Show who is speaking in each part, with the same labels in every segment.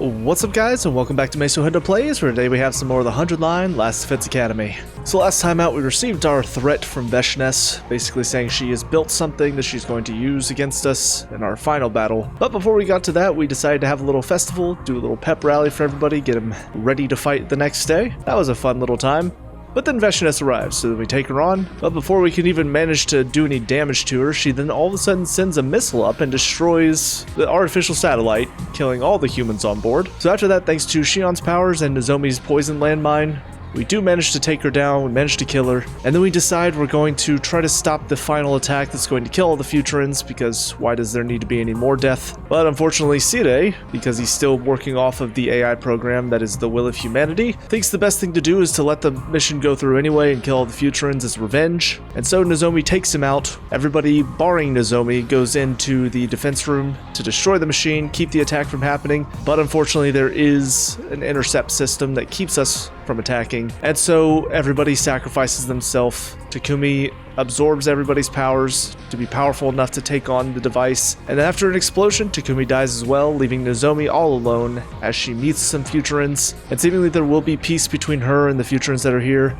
Speaker 1: What's up guys, and welcome back to Media.Vision Plays, where today we have some more of the 100 line Last Defense Academy. So last time out we received our threat from Wheildon-Dennis, basically saying she has built something that she's going to use against us in our final battle. But before we got to that, we decided to have a little festival, do a little pep rally for everybody, get them ready to fight the next day. That was a fun little time. But then Wheildon-Dennis arrives, so then we take her on, but before we can even manage to do any damage to her, she then all of a sudden sends a missile up and destroys the artificial satellite, killing all the humans on board. So after that, thanks to Shion's powers and Nozomi's poison landmine, we do manage to take her down, we manage to kill her, and then we decide we're going to try to stop the final attack that's going to kill all the Futurans, because why does there need to be any more death? But unfortunately, Sire, because he's still working off of the AI program that is the will of humanity, thinks the best thing to do is to let the mission go through anyway and kill all the Futurans as revenge. And so Nozomi takes him out. Everybody, barring Nozomi, goes into the defense room to destroy the machine, keep the attack from happening, but unfortunately there is an intercept system that keeps us from attacking, and so everybody sacrifices themselves. Takumi absorbs everybody's powers to be powerful enough to take on the device, and after an explosion, Takumi dies as well, leaving Nozomi all alone as she meets some Futurans, and seemingly there will be peace between her and the Futurans that are here,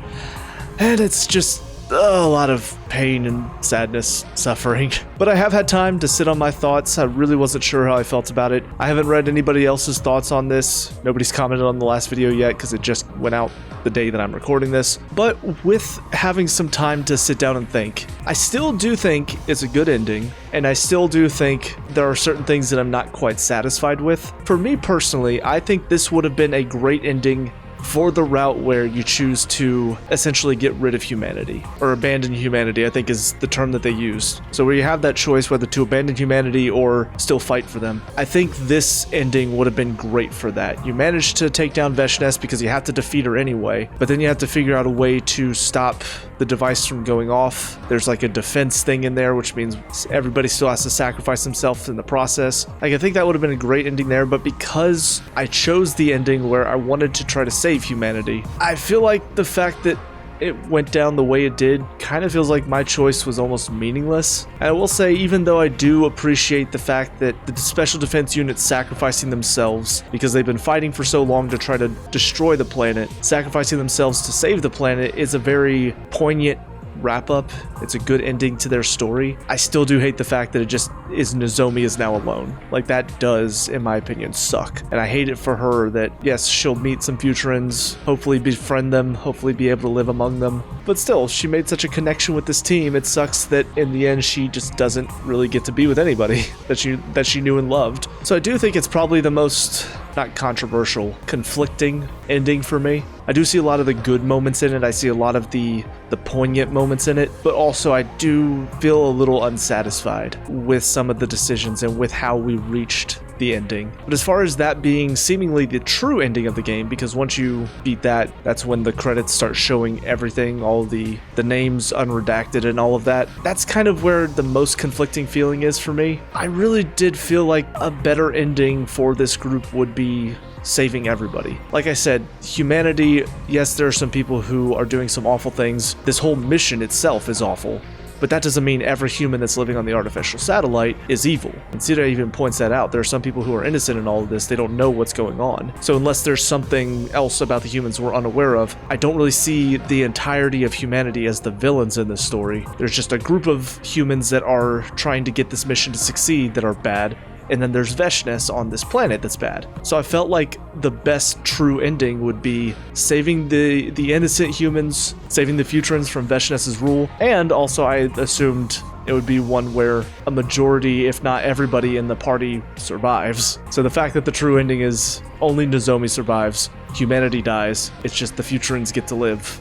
Speaker 1: and it's just a lot of pain and sadness, suffering. But I have had time to sit on my thoughts. I really wasn't sure how I felt about it. I haven't read anybody else's thoughts on this. Nobody's commented on the last video yet because it just went out the day that I'm recording this. But with having some time to sit down and think, I still do think it's a good ending, and I still do think there are certain things that I'm not quite satisfied with. For me personally, I think this would have been a great ending for the route where you choose to essentially get rid of humanity, or abandon humanity, I think is the term that they used. So where you have that choice whether to abandon humanity or still fight for them. I think this ending would have been great for that. You manage to take down Wheildon-Dennis because you have to defeat her anyway, but then you have to figure out a way to stop the device from going off. There's like a defense thing in there, which means everybody still has to sacrifice themselves in the process. Like, I think that would have been a great ending there, but because I chose the ending where I wanted to try to save humanity, I feel like the fact that it went down the way it did kind of feels like my choice was almost meaningless. And I will say, even though I do appreciate the fact that the special defense units sacrificing themselves because they've been fighting for so long to try to destroy the planet, sacrificing themselves to save the planet is a very poignant wrap up. It's a good ending to their story. I still do hate the fact that it just is Nozomi is now alone. Like, that does, in my opinion, suck. And I hate it for her that, yes, she'll meet some Futurans, hopefully befriend them, hopefully be able to live among them. But still, she made such a connection with this team. It sucks that in the end she just doesn't really get to be with anybody that she knew and loved. So I do think it's probably the most, not controversial, conflicting ending for me. I do see a lot of the good moments in it. I see a lot of the poignant moments in it, but also I do feel a little unsatisfied with some of the decisions and with how we reached the ending. But as far as that being seemingly the true ending of the game, because once you beat that, that's when the credits start showing everything, all the names unredacted and all of that. That's kind of where the most conflicting feeling is for me. I really did feel like a better ending for this group would be saving everybody. Like I said, humanity, yes, there are some people who are doing some awful things. This whole mission itself is awful, but that doesn't mean every human that's living on the artificial satellite is evil. And Sira even points that out. There are some people who are innocent in all of this. They don't know what's going on. So unless there's something else about the humans we're unaware of, I don't really see the entirety of humanity as the villains in this story. There's just a group of humans that are trying to get this mission to succeed that are bad, and then there's Wheildon-Dennis on this planet that's bad. So I felt like the best true ending would be saving the innocent humans, saving the Futurans from Wheildon-Dennis's rule, and also I assumed it would be one where a majority, if not everybody in the party, survives. So the fact that the true ending is only Nozomi survives, humanity dies, it's just the Futurans get to live.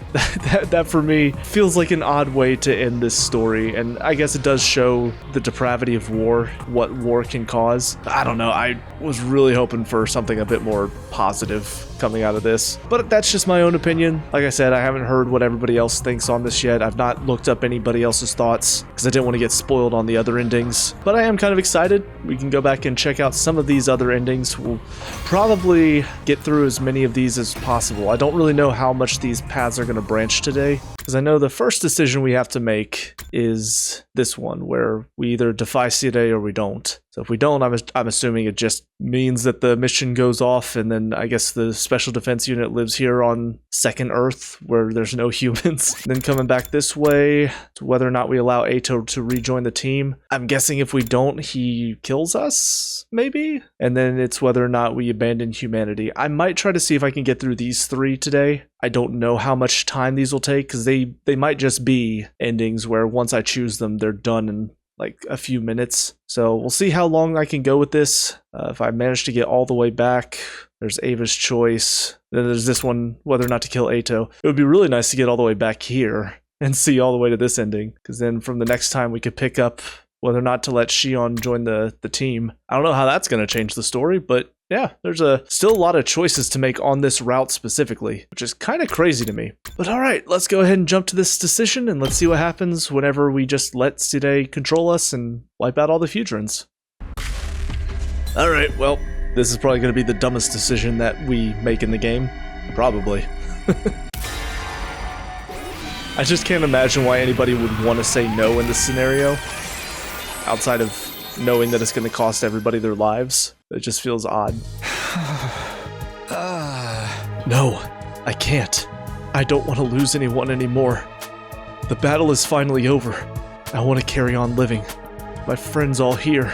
Speaker 1: That for me feels like an odd way to end this story, and I guess it does show the depravity of war, what war can cause. I don't know, I was really hoping for something a bit more positive coming out of this, but that's just my own opinion. Like I said, I haven't heard what everybody else thinks on this yet. I've not looked up anybody else's thoughts because I didn't want to get spoiled on the other endings, but I am kind of excited. We can go back and check out some of these other endings. We'll probably get through as many of these as possible. I don't really know how much these paths are going to branch today, because I know the first decision we have to make is this one, where we either defy Sire or we don't. So if we don't, I'm assuming it just means that the mission goes off, and then I guess the special defense unit lives here on second Earth, where there's no humans. Then coming back this way, to whether or not we allow Eito to rejoin the team. I'm guessing if we don't, he kills us, maybe? And then it's whether or not we abandon humanity. I might try to see if I can get through these 3 today. I don't know how much time these will take, because they might just be endings where once I choose them, they're done in like a few minutes. So we'll see how long I can go with this. If I manage to get all the way back, there's Ava's choice. Then there's this one, whether or not to kill Eito. It would be really nice to get all the way back here and see all the way to this ending, because then from the next time we could pick up whether or not to let Shion join the team. I don't know how that's going to change the story, but yeah, there's still a lot of choices to make on this route specifically, which is kind of crazy to me. But all right, let's go ahead and jump to this decision, and let's see what happens whenever we just let Sire control us and wipe out all the Fudrins. All right, well, this is probably going to be the dumbest decision that we make in the game. Probably. I just can't imagine why anybody would want to say no in this scenario, outside of knowing that it's going to cost everybody their lives. It just feels odd. No, I can't. I don't want to lose anyone anymore. The battle is finally over. I want to carry on living. My friends all here.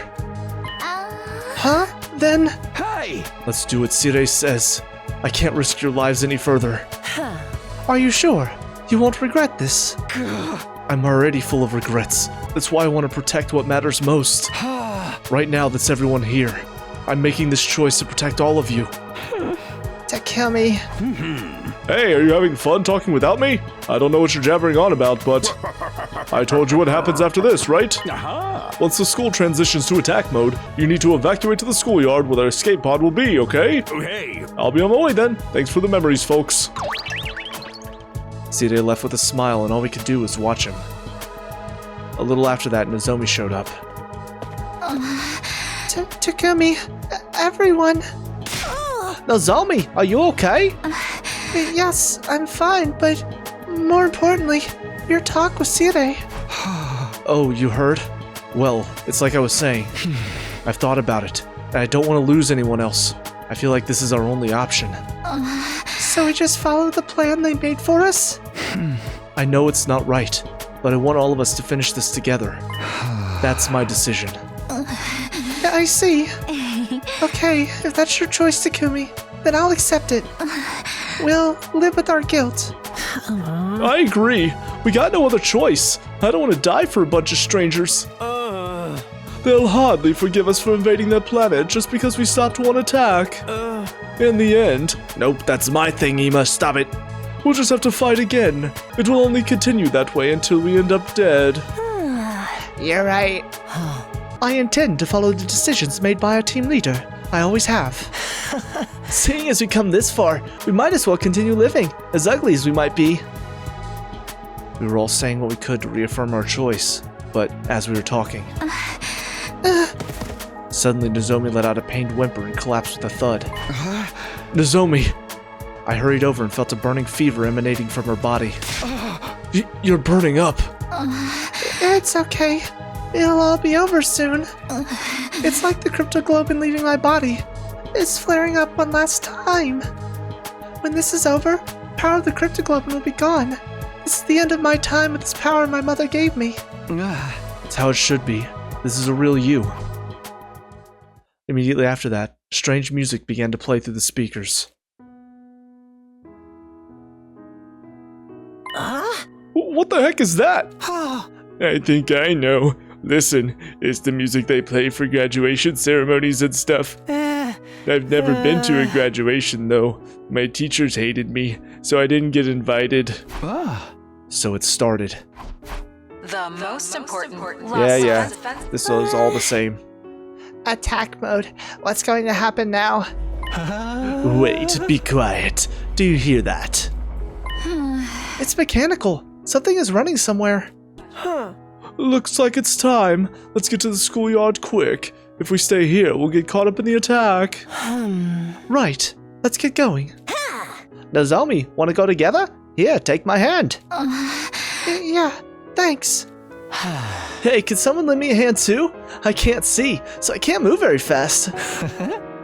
Speaker 1: Huh? Then? Hey! Let's do what Sire says. I can't risk your lives any further. Are you sure? You won't regret this? I'm already full of regrets. That's why I want to protect what matters most. Right now, that's everyone here. I'm making this choice to protect all of you. To kill me. Hey, are you having fun talking without me? I don't know what you're jabbering on about, but I told you what happens after this, right? Once the school transitions to attack mode, you need to evacuate to the schoolyard where the escape pod will be, okay? Okay. I'll be on my way then. Thanks for the memories, folks. Sire left with a smile, and all we could do was watch him. A little after that, Nozomi showed up. Takumi, everyone. Nozomi, are you okay? Yes, I'm fine, but more importantly, your talk with Sire. Oh, you heard? Well, it's like I was saying. I've thought about it, and I don't want to lose anyone else. I feel like this is our only option. So we just follow the plan they made for us? I know it's not right, but I want all of us to finish this together. That's my decision. I see. Okay, if that's your choice, Takumi, then I'll accept it. We'll live with our guilt. I agree. We got no other choice. I don't want to die for a bunch of strangers. They'll hardly forgive us for invading their planet just because we stopped one attack. In the end... Nope, that's my thing, Ema. Stop it. We'll just have to fight again. It will only continue that way until we end up dead. You're right. I intend to follow the decisions made by our team leader. I always have. Seeing as we come this far, we might as well continue living, as ugly as we might be. We were all saying what we could to reaffirm our choice, but as we were talking... Suddenly, Nozomi let out a pained whimper and collapsed with a thud. Nozomi! I hurried over and felt a burning fever emanating from her body. You're burning up. It's okay. It'll all be over soon. It's like the cryptoglobin leaving my body. It's flaring up one last time. When this is over, power of the cryptoglobin will be gone. This is the end of my time with this power my mother gave me. It's how it should be. This is a real you. Immediately after that, strange music began to play through the speakers. What the heck is that? I think I know. Listen, it's the music they play for graduation ceremonies and stuff. I've never been to a graduation, though. My teachers hated me, so I didn't get invited. So it started.
Speaker 2: The most important
Speaker 1: Yeah. This was all the same.
Speaker 3: Attack mode. What's going to happen now?
Speaker 1: Wait, be quiet. Do you hear that? It's mechanical. Something is running somewhere. Looks like it's time. Let's get to the schoolyard quick. If we stay here, we'll get caught up in the attack. Right. Let's get going.
Speaker 3: Nozomi, want to go together? Here, take my hand. Yeah, thanks.
Speaker 1: Hey, can someone lend me a hand too? I can't see, so I can't move very fast.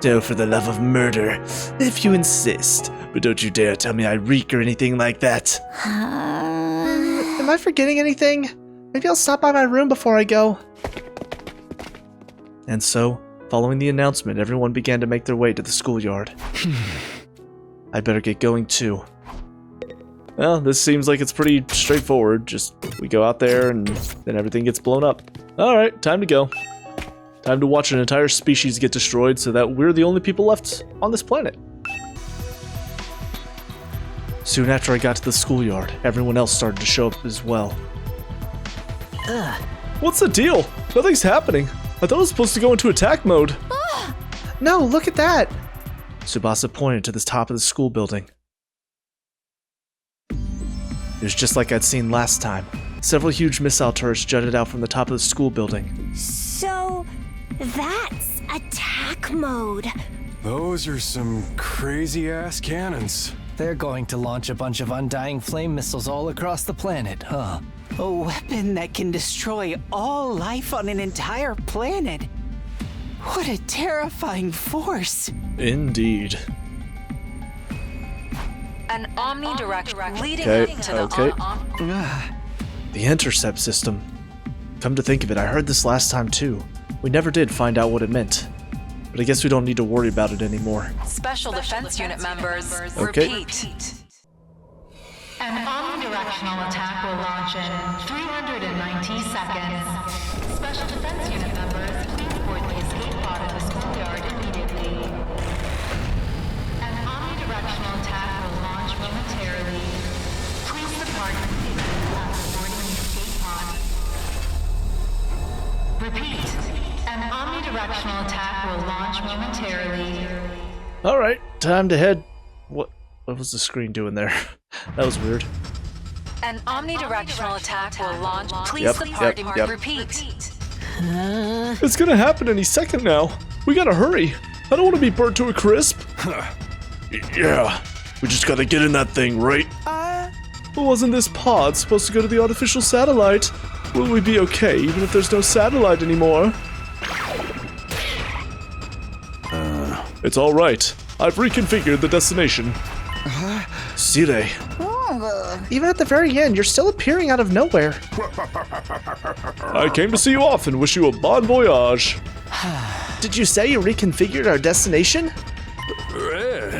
Speaker 1: Oh, for the love of murder, if you insist. But don't you dare tell me I reek or anything like that.
Speaker 3: Am I forgetting anything? Maybe I'll stop by my room before I go.
Speaker 1: And so, following the announcement, everyone began to make their way to the schoolyard. I'd better get going too. Well, this seems like it's pretty straightforward. Just, we go out there and then everything gets blown up. Alright, time to go. Time to watch an entire species get destroyed so that we're the only people left on this planet. Soon after I got to the schoolyard, everyone else started to show up as well. What's the deal? Nothing's happening. I thought I was supposed to go into attack mode.
Speaker 3: No, look at that.
Speaker 1: Tsubasa pointed to the top of the school building. It was just like I'd seen last time. Several huge missile turrets jutted out from the top of the school building.
Speaker 4: So, that's attack mode.
Speaker 5: Those are some crazy-ass cannons.
Speaker 6: They're going to launch a bunch of undying flame missiles all across the planet, huh?
Speaker 7: A weapon that can destroy all life on an entire planet. What a terrifying force.
Speaker 1: Indeed.
Speaker 2: An omnidirectional leading
Speaker 1: Okay,
Speaker 2: to the
Speaker 1: okay. The intercept system. Come to think of it, I heard this last time too. We never did find out what it meant. But I guess we don't need to worry about it anymore.
Speaker 2: Special Defense Unit members.
Speaker 1: Okay.
Speaker 2: Repeat.
Speaker 8: An omnidirectional attack will launch in 390 seconds. Special Defense Unit members, please board the escape pod at the schoolyard immediately. An omnidirectional attack will launch momentarily. Please depart immediately after boarding the escape pod. Repeat. An omnidirectional attack will launch momentarily.
Speaker 1: Alright, time to head... What was the screen doing there? That was weird.
Speaker 2: An omnidirectional attack will launch. Please
Speaker 1: Yep,
Speaker 2: depart
Speaker 1: yep,
Speaker 2: and
Speaker 1: yep.
Speaker 2: repeat.
Speaker 1: It's gonna happen any second now. We gotta hurry. I don't want to be burnt to a crisp. Yeah, we just gotta get in that thing, right? Wasn't this pod supposed to go to the artificial satellite? Will we be okay even if there's no satellite anymore? It's alright. I've reconfigured the destination. Sire.
Speaker 3: Even at the very end, you're still appearing out of nowhere.
Speaker 1: I came to see you off and wish you a bon voyage.
Speaker 3: Did you say you reconfigured our destination?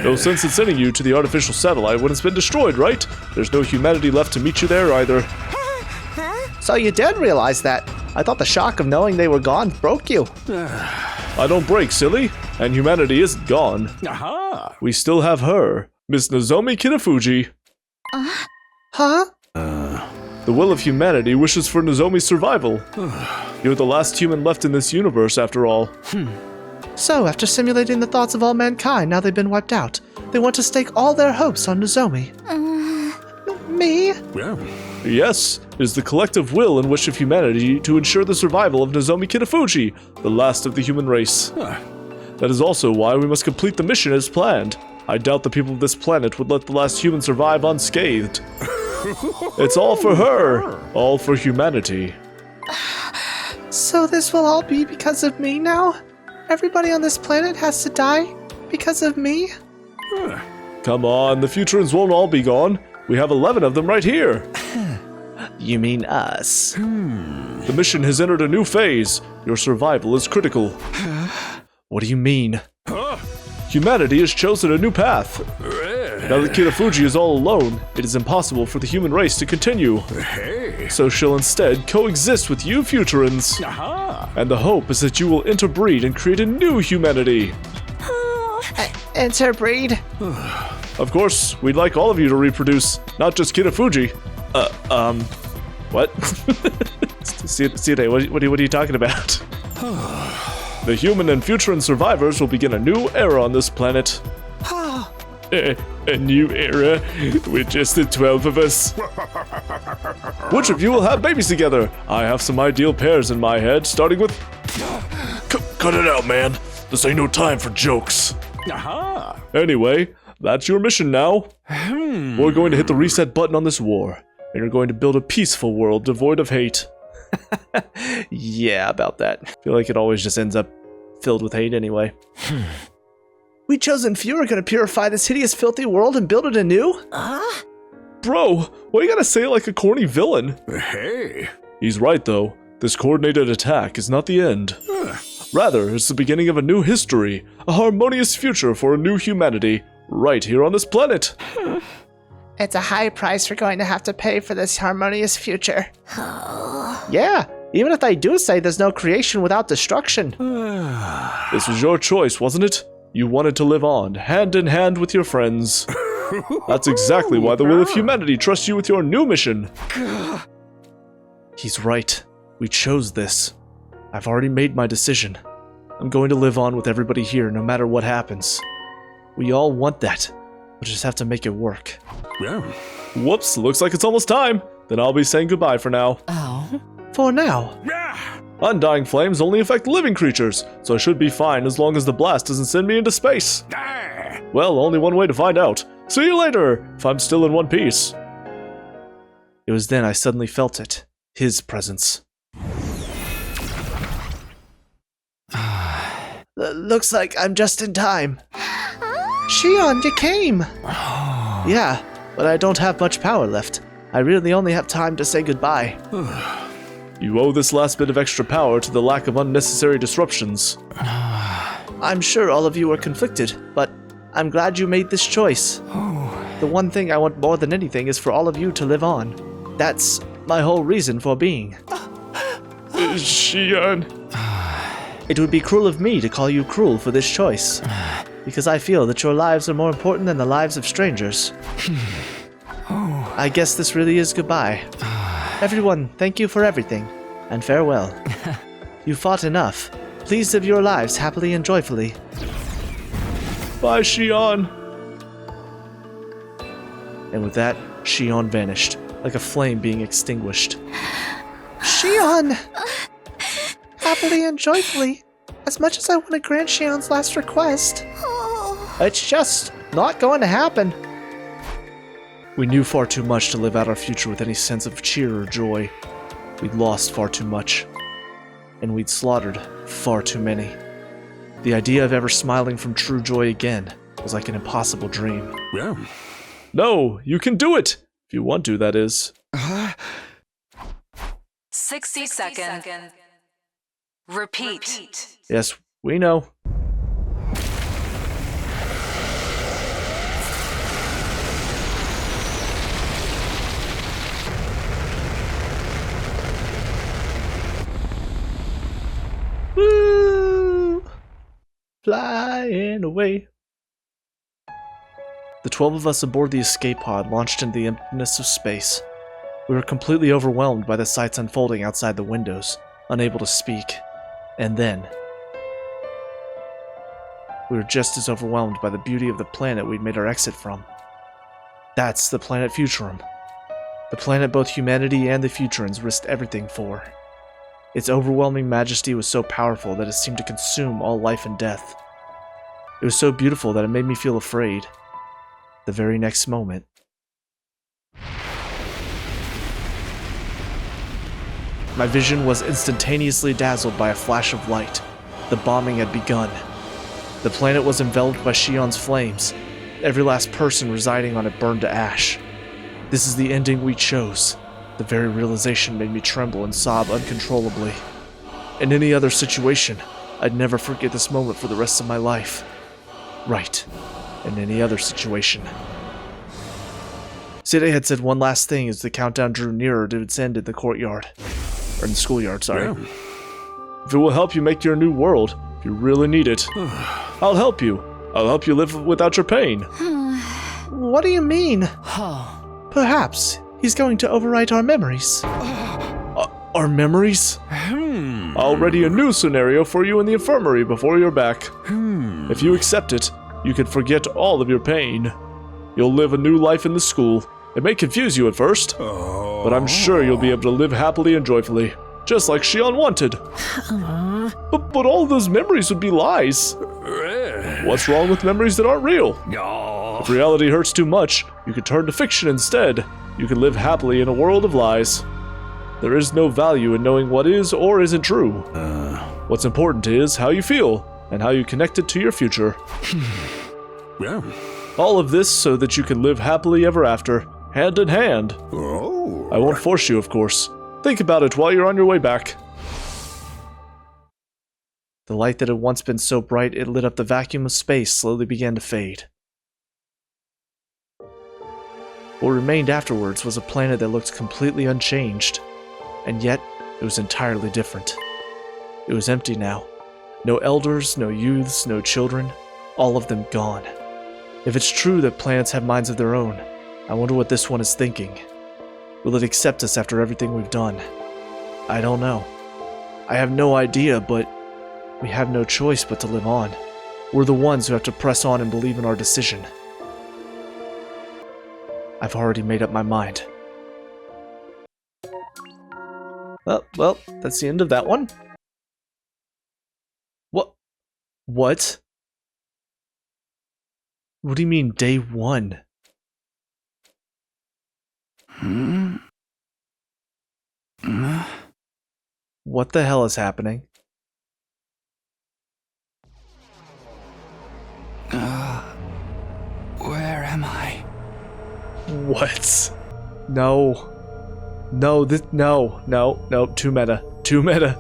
Speaker 1: No sense in sending you to the artificial satellite when it's been destroyed, right? There's no humanity left to meet you there either.
Speaker 3: So you did realize that. I thought the shock of knowing they were gone broke you.
Speaker 1: I don't break, silly. And humanity isn't gone.
Speaker 5: Aha!
Speaker 1: We still have her, Miss Nozomi Kinafuji.
Speaker 3: Huh?
Speaker 1: The will of humanity wishes for Nozomi's survival. You're the last human left in this universe, after all.
Speaker 3: So, after simulating the thoughts of all mankind, now they've been wiped out. They want to stake all their hopes on Nozomi. Me?
Speaker 5: Yeah.
Speaker 1: Yes, it is the collective will and wish of humanity to ensure the survival of Nozomi Kinafuji, the last of the human race. That is also why we must complete the mission as planned. I doubt the people of this planet would let the last human survive unscathed. It's all for her, all for humanity.
Speaker 3: So this will all be because of me now? Everybody on this planet has to die because of me?
Speaker 1: Come on, the Futurans won't all be gone. We have 11 of them right here.
Speaker 3: You mean us?
Speaker 1: The mission has entered a new phase. Your survival is critical. What do you mean? Humanity has chosen a new path. Now that Kinafuji is all alone, it is impossible for the human race to continue.
Speaker 5: Hey!
Speaker 1: So she'll instead coexist with you Futurans.
Speaker 5: Aha!
Speaker 1: And the hope is that you will interbreed and create a new humanity.
Speaker 3: Interbreed?
Speaker 1: Of course, we'd like all of you to reproduce, not just Kinafuji. What? Sire, what are you talking about? The human and Futuran survivors will begin a new era on this planet. A new era with just the 12 of us. Which of you will have babies together? I have some ideal pairs in my head, starting with... Cut it out, man. This ain't no time for jokes.
Speaker 5: Aha!
Speaker 1: Anyway, that's your mission now. We're going to hit the reset button on this war, and you're going to build a peaceful world devoid of hate. Yeah, about that. I feel like it always just ends up filled with hate anyway.
Speaker 3: We chosen few are gonna purify this hideous, filthy world and build it anew?
Speaker 1: Bro, why you gotta say it like a corny villain?
Speaker 5: Hey.
Speaker 1: He's right, though. This coordinated attack is not the end. Rather, it's the beginning of a new history, a harmonious future for a new humanity, right here on this planet.
Speaker 3: It's a high price we're going to have to pay for this harmonious future. Yeah, even if they do say there's no creation without destruction.
Speaker 1: This was your choice, wasn't it? You wanted to live on, hand in hand with your friends. That's exactly why the will of humanity trusts you with your new mission. He's right. We chose this. I've already made my decision. I'm going to live on with everybody here no matter what happens. We all want that. We'll just have to make it work.
Speaker 5: Yeah.
Speaker 1: Whoops, looks like it's almost time. Then I'll be saying goodbye for now.
Speaker 6: Oh.
Speaker 3: For now.
Speaker 1: Undying flames only affect living creatures, so I should be fine as long as the blast doesn't send me into space. Well, only one way to find out. See you later, if I'm still in one piece. It was then I suddenly felt it. His presence.
Speaker 3: Looks like I'm just in time. Shion, you came! Yeah, but I don't have much power left. I really only have time to say goodbye.
Speaker 1: You owe this last bit of extra power to the lack of unnecessary disruptions.
Speaker 3: I'm sure all of you are conflicted, but I'm glad you made this choice. The one thing I want more than anything is for all of you to live on. That's my whole reason for being.
Speaker 1: Shion.
Speaker 3: It would be cruel of me to call you cruel for this choice, because I feel that your lives are more important than the lives of strangers. I guess this really is goodbye. Everyone, thank you for everything, and farewell. You fought enough. Please live your lives happily and joyfully.
Speaker 1: Bye, Shion.
Speaker 3: And with that, Shion vanished, like a flame being extinguished. Shion! Happily and joyfully. As much as I want to grant Shion's last request. It's just not going to happen.
Speaker 1: We knew far too much to live out our future with any sense of cheer or joy. We'd lost far too much. And we'd slaughtered far too many. The idea of ever smiling from true joy again was like an impossible dream.
Speaker 5: Yeah.
Speaker 1: No, you can do it! If you want to, that is.
Speaker 2: 60 seconds. Repeat.
Speaker 1: Yes, we know.
Speaker 3: Woo! Flying away.
Speaker 1: The 12 of us aboard the escape pod launched into the emptiness of space. We were completely overwhelmed by the sights unfolding outside the windows, unable to speak. And then, we were just as overwhelmed by the beauty of the planet we'd made our exit from. That's the planet Futurum. The planet both humanity and the Futurans risked everything for. Its overwhelming majesty was so powerful that it seemed to consume all life and death. It was so beautiful that it made me feel afraid. The very next moment, my vision was instantaneously dazzled by a flash of light. The bombing had begun. The planet was enveloped by Shion's flames. Every last person residing on it burned to ash. This is the ending we chose. The very realization made me tremble and sob uncontrollably. In any other situation, I'd never forget this moment for the rest of my life. Right. In any other situation. Sede had said one last thing as the countdown drew nearer to its end in the courtyard. Or in the schoolyard, sorry.
Speaker 5: Yeah.
Speaker 1: If it will help you make your new world, if you really need it, I'll help you. I'll help you live without your pain.
Speaker 3: What do you mean?
Speaker 6: Oh.
Speaker 3: Perhaps he's going to overwrite our memories.
Speaker 1: Our memories? I'll ready a new scenario for you in the infirmary before you're back. If you accept it, you can forget all of your pain. You'll live a new life in the school. It may confuse you at first, but I'm sure you'll be able to live happily and joyfully, just like Shion wanted. But all those memories would be lies. What's wrong with memories that aren't real? If reality hurts too much, you could turn to fiction instead. You can live happily in a world of lies. There is no value in knowing what is or isn't true. What's important is how you feel and how you connect it to your future.
Speaker 5: Yeah.
Speaker 1: All of this so that you can live happily ever after, hand in hand.
Speaker 5: Oh.
Speaker 1: I won't force you, of course. Think about it while you're on your way back. The light that had once been so bright it lit up the vacuum of space slowly began to fade. What remained afterwards was a planet that looked completely unchanged, and yet it was entirely different. It was empty now. No elders, no youths, no children, all of them gone. If it's true that planets have minds of their own, I wonder what this one is thinking. Will it accept us after everything we've done? I don't know. I have no idea, but we have no choice but to live on. We're the ones who have to press on and believe in our decision. I've already made up my mind. Well, that's the end of that one. What? What do you mean, day one? What the hell is happening?
Speaker 6: Where am I?
Speaker 1: What? No. No, too meta. Too meta.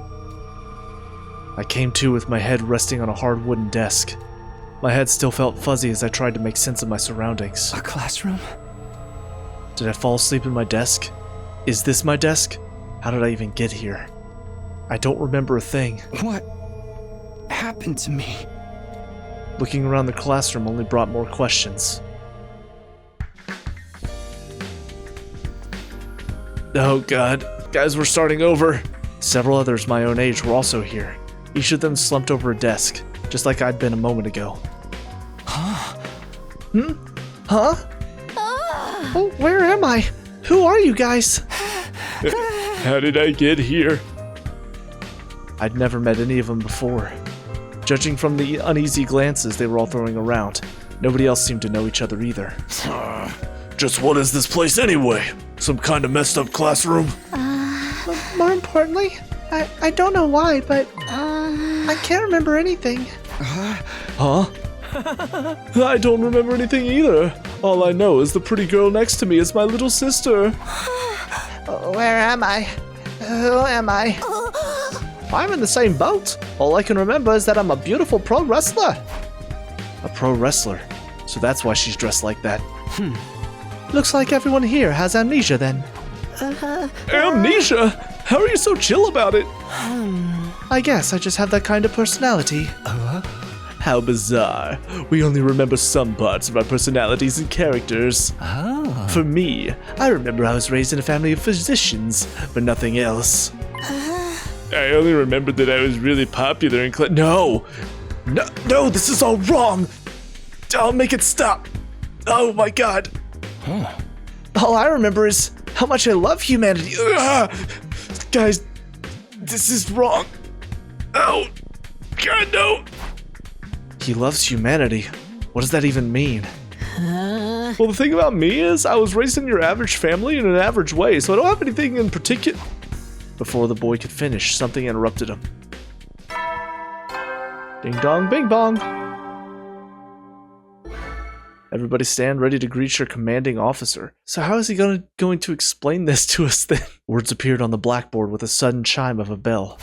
Speaker 1: I came to with my head resting on a hard wooden desk. My head still felt fuzzy as I tried to make sense of my surroundings.
Speaker 6: A classroom?
Speaker 1: Did I fall asleep in my desk? Is this my desk? How did I even get here? I don't remember a thing.
Speaker 6: What happened to me?
Speaker 1: Looking around the classroom only brought more questions. Oh god. Guys, we're starting over. Several others my own age were also here. Each of them slumped over a desk, just like I'd been a moment ago. Huh? Huh? Oh, where am I? Who are you guys? How did I get here? I'd never met any of them before. Judging from the uneasy glances they were all throwing around, nobody else seemed to know each other either. Just what is this place anyway? Some kind of messed up classroom?
Speaker 3: More importantly, I don't know why, but I can't remember anything.
Speaker 1: Huh? I don't remember anything either. All I know is the pretty girl next to me is my little sister.
Speaker 3: Where am I? Who am I?
Speaker 1: I'm in the same boat. All I can remember is that I'm a beautiful pro wrestler. A pro wrestler? So that's why she's dressed like that.
Speaker 3: Looks like everyone here has amnesia then.
Speaker 1: Amnesia? How are you so chill about it?
Speaker 3: I guess I just have that kind of personality.
Speaker 1: How bizarre. We only remember some parts of our personalities and characters.
Speaker 6: Oh.
Speaker 1: For me, I remember I was raised in a family of physicians, but nothing else. I only remembered that I was really popular in class. No, this is all wrong. I'll make it stop. Oh my god.
Speaker 3: All I remember is how much I love humanity.
Speaker 1: Guys, this is wrong. Oh, god, no. He loves humanity. What does that even mean? Well, the thing about me is I was raised in your average family in an average way, so I don't have anything in particular. Before the boy could finish, something interrupted him. Ding dong, bing bong. Everybody stand ready to greet your commanding officer. So how is he going to explain this to us then? Words appeared on the blackboard with a sudden chime of a bell.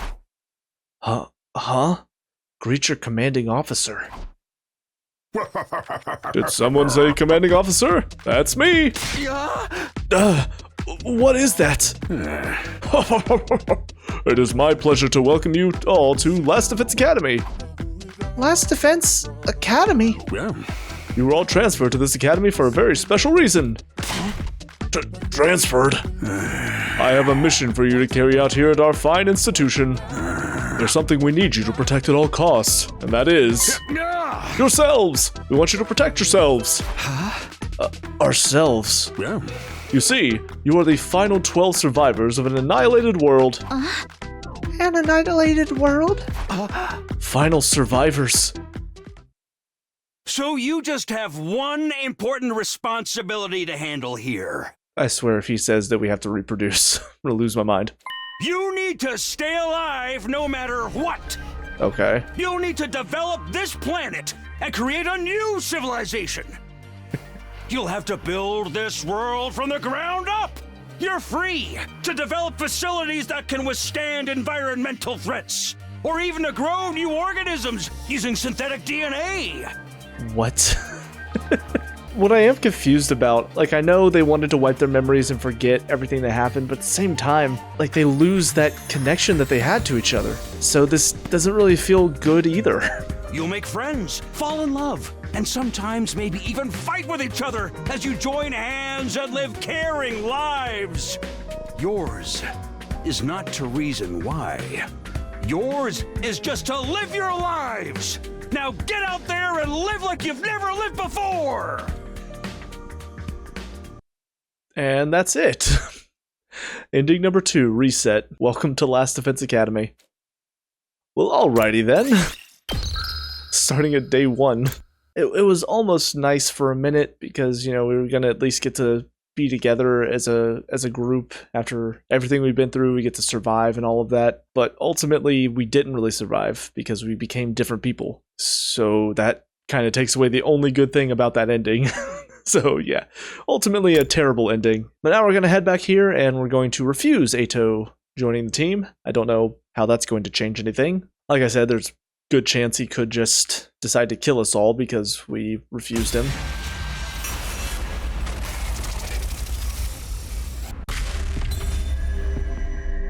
Speaker 1: Huh? Greet your commanding officer. Did someone say commanding officer? That's me. What is that? It is my pleasure to welcome you all to Last Defense Academy.
Speaker 3: Last Defense Academy?
Speaker 5: Yeah.
Speaker 1: You were all transferred to this academy for a very special reason. Transferred? I have a mission for you to carry out here at our fine institution. There's something we need you to protect at all costs, and that is... yourselves! We want you to protect yourselves. Ourselves?
Speaker 5: Yeah.
Speaker 1: You see, you are the final 12 survivors of an annihilated world.
Speaker 3: An annihilated world?
Speaker 1: Final survivors.
Speaker 9: So you just have one important responsibility to handle here.
Speaker 1: I swear if he says that we have to reproduce, I'm gonna lose my mind.
Speaker 9: You need to stay alive no matter what.
Speaker 1: Okay.
Speaker 9: You'll need to develop this planet and create a new civilization. You'll have to build this world from the ground up. You're free to develop facilities that can withstand environmental threats, or even to grow new organisms using synthetic DNA.
Speaker 1: What? What I am confused about, like, I know they wanted to wipe their memories and forget everything that happened, but at the same time, like, they lose that connection that they had to each other. So this doesn't really feel good either.
Speaker 9: You'll make friends, fall in love, and sometimes maybe even fight with each other as you join hands and live caring lives. Yours is not to reason why. Yours is just to live your lives. Now get out there and live like you've never lived before!
Speaker 1: And that's it. Ending number 2, Reset. Welcome to Last Defense Academy. Well, alrighty then. Starting at day 1. It was almost nice for a minute because, you know, we were going to at least get to be together as a group. After everything we've been through, we get to survive and all of that. But ultimately, we didn't really survive because we became different people. So that kind of takes away the only good thing about that ending. So yeah, ultimately a terrible ending. But now we're going to head back here and we're going to refuse Eito joining the team. I don't know how that's going to change anything. Like I said, there's good chance he could just decide to kill us all because we refused him.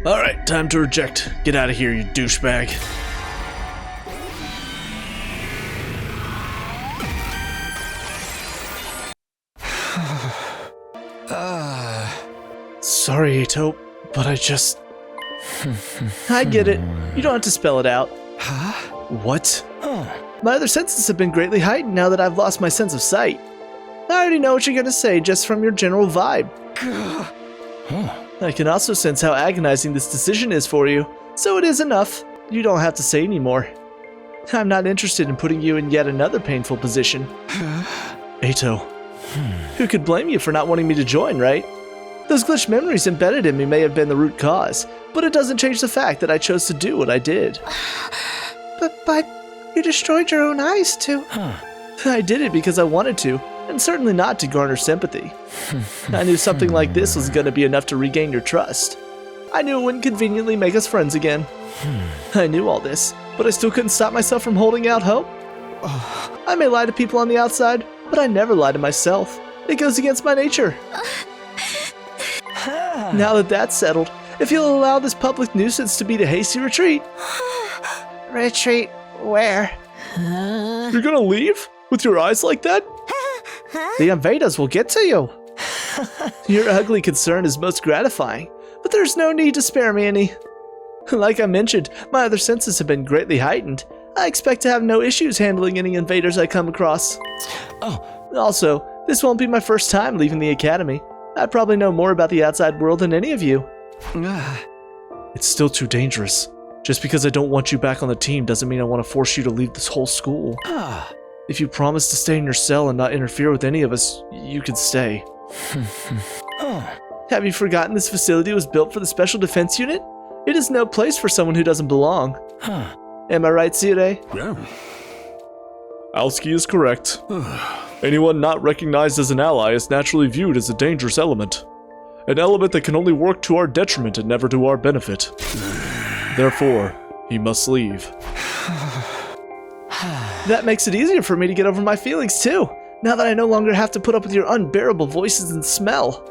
Speaker 1: Alright, time to reject. Get out of here, you douchebag. Sorry, Eito, but I just... I get it. You don't have to spell it out.
Speaker 6: Huh?
Speaker 1: What? My other senses have been greatly heightened now that I've lost my sense of sight. I already know what you're gonna say just from your general vibe. I can also sense how agonizing this decision is for you, so it is enough. You don't have to say anymore. I'm not interested in putting you in yet another painful position. Eito, who could blame you for not wanting me to join, right? Those glitched memories embedded in me may have been the root cause, but it doesn't change the fact that I chose to do what I did. But you destroyed your own eyes too. I did it because I wanted to, and certainly not to garner sympathy. I knew something like this was going to be enough to regain your trust. I knew it wouldn't conveniently make us friends again. I knew all this, but I still couldn't stop myself from holding out hope. I may lie to people on the outside, but I never lie to myself. It goes against my nature. Now that that's settled, if you'll allow this public nuisance to be the hasty retreat.
Speaker 4: Retreat where?
Speaker 1: You're gonna leave? With your eyes like that? The invaders will get to you. Your ugly concern is most gratifying, but there's no need to spare me any. Like I mentioned, my other senses have been greatly heightened. I expect to have no issues handling any invaders I come across. Also, this won't be my first time leaving the academy. I probably know more about the outside world than any of you. It's still too dangerous. Just because I don't want you back on the team doesn't mean I want to force you to leave this whole school. If you promise to stay in your cell and not interfere with any of us, you can stay. Have you forgotten this facility was built for the Special Defense Unit? It is no place for someone who doesn't belong. Am I right, Sire?
Speaker 5: Yeah.
Speaker 1: Alski is correct. Anyone not recognized as an ally is naturally viewed as a dangerous element. An element that can only work to our detriment and never to our benefit. Therefore, he must leave. That makes it easier for me to get over my feelings too, now that I no longer have to put up with your unbearable voices and smell.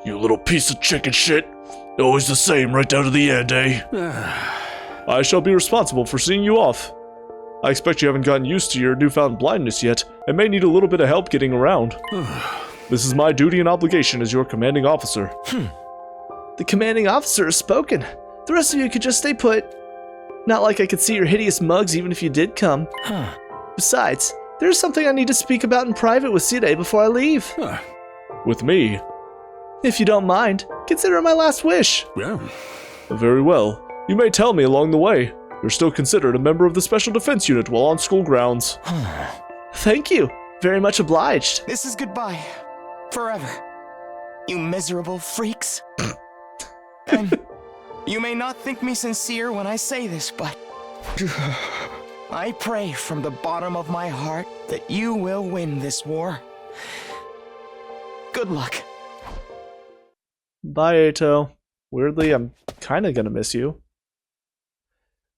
Speaker 1: You little piece of chicken shit. Always the same right down to the end, eh? I shall be responsible for seeing you off. I expect you haven't gotten used to your newfound blindness yet, and may need a little bit of help getting around. This is my duty and obligation as your commanding officer. The commanding officer has spoken. The rest of you could just stay put. Not like I could see your hideous mugs even if you did come. Besides, there's something I need to speak about in private with Sire before I leave. With me? If you don't mind, consider it my last wish.
Speaker 5: Yeah.
Speaker 1: Very well. You may tell me along the way. You're still considered a member of the Special Defense Unit while on school grounds. Thank you. Very much obliged.
Speaker 6: This is goodbye. Forever.
Speaker 10: you miserable freaks. And you may not think me sincere when I say this, but I pray from the bottom of my heart that you will win this war. Good luck.
Speaker 1: Bye, Eito. Weirdly, I'm kinda gonna miss you.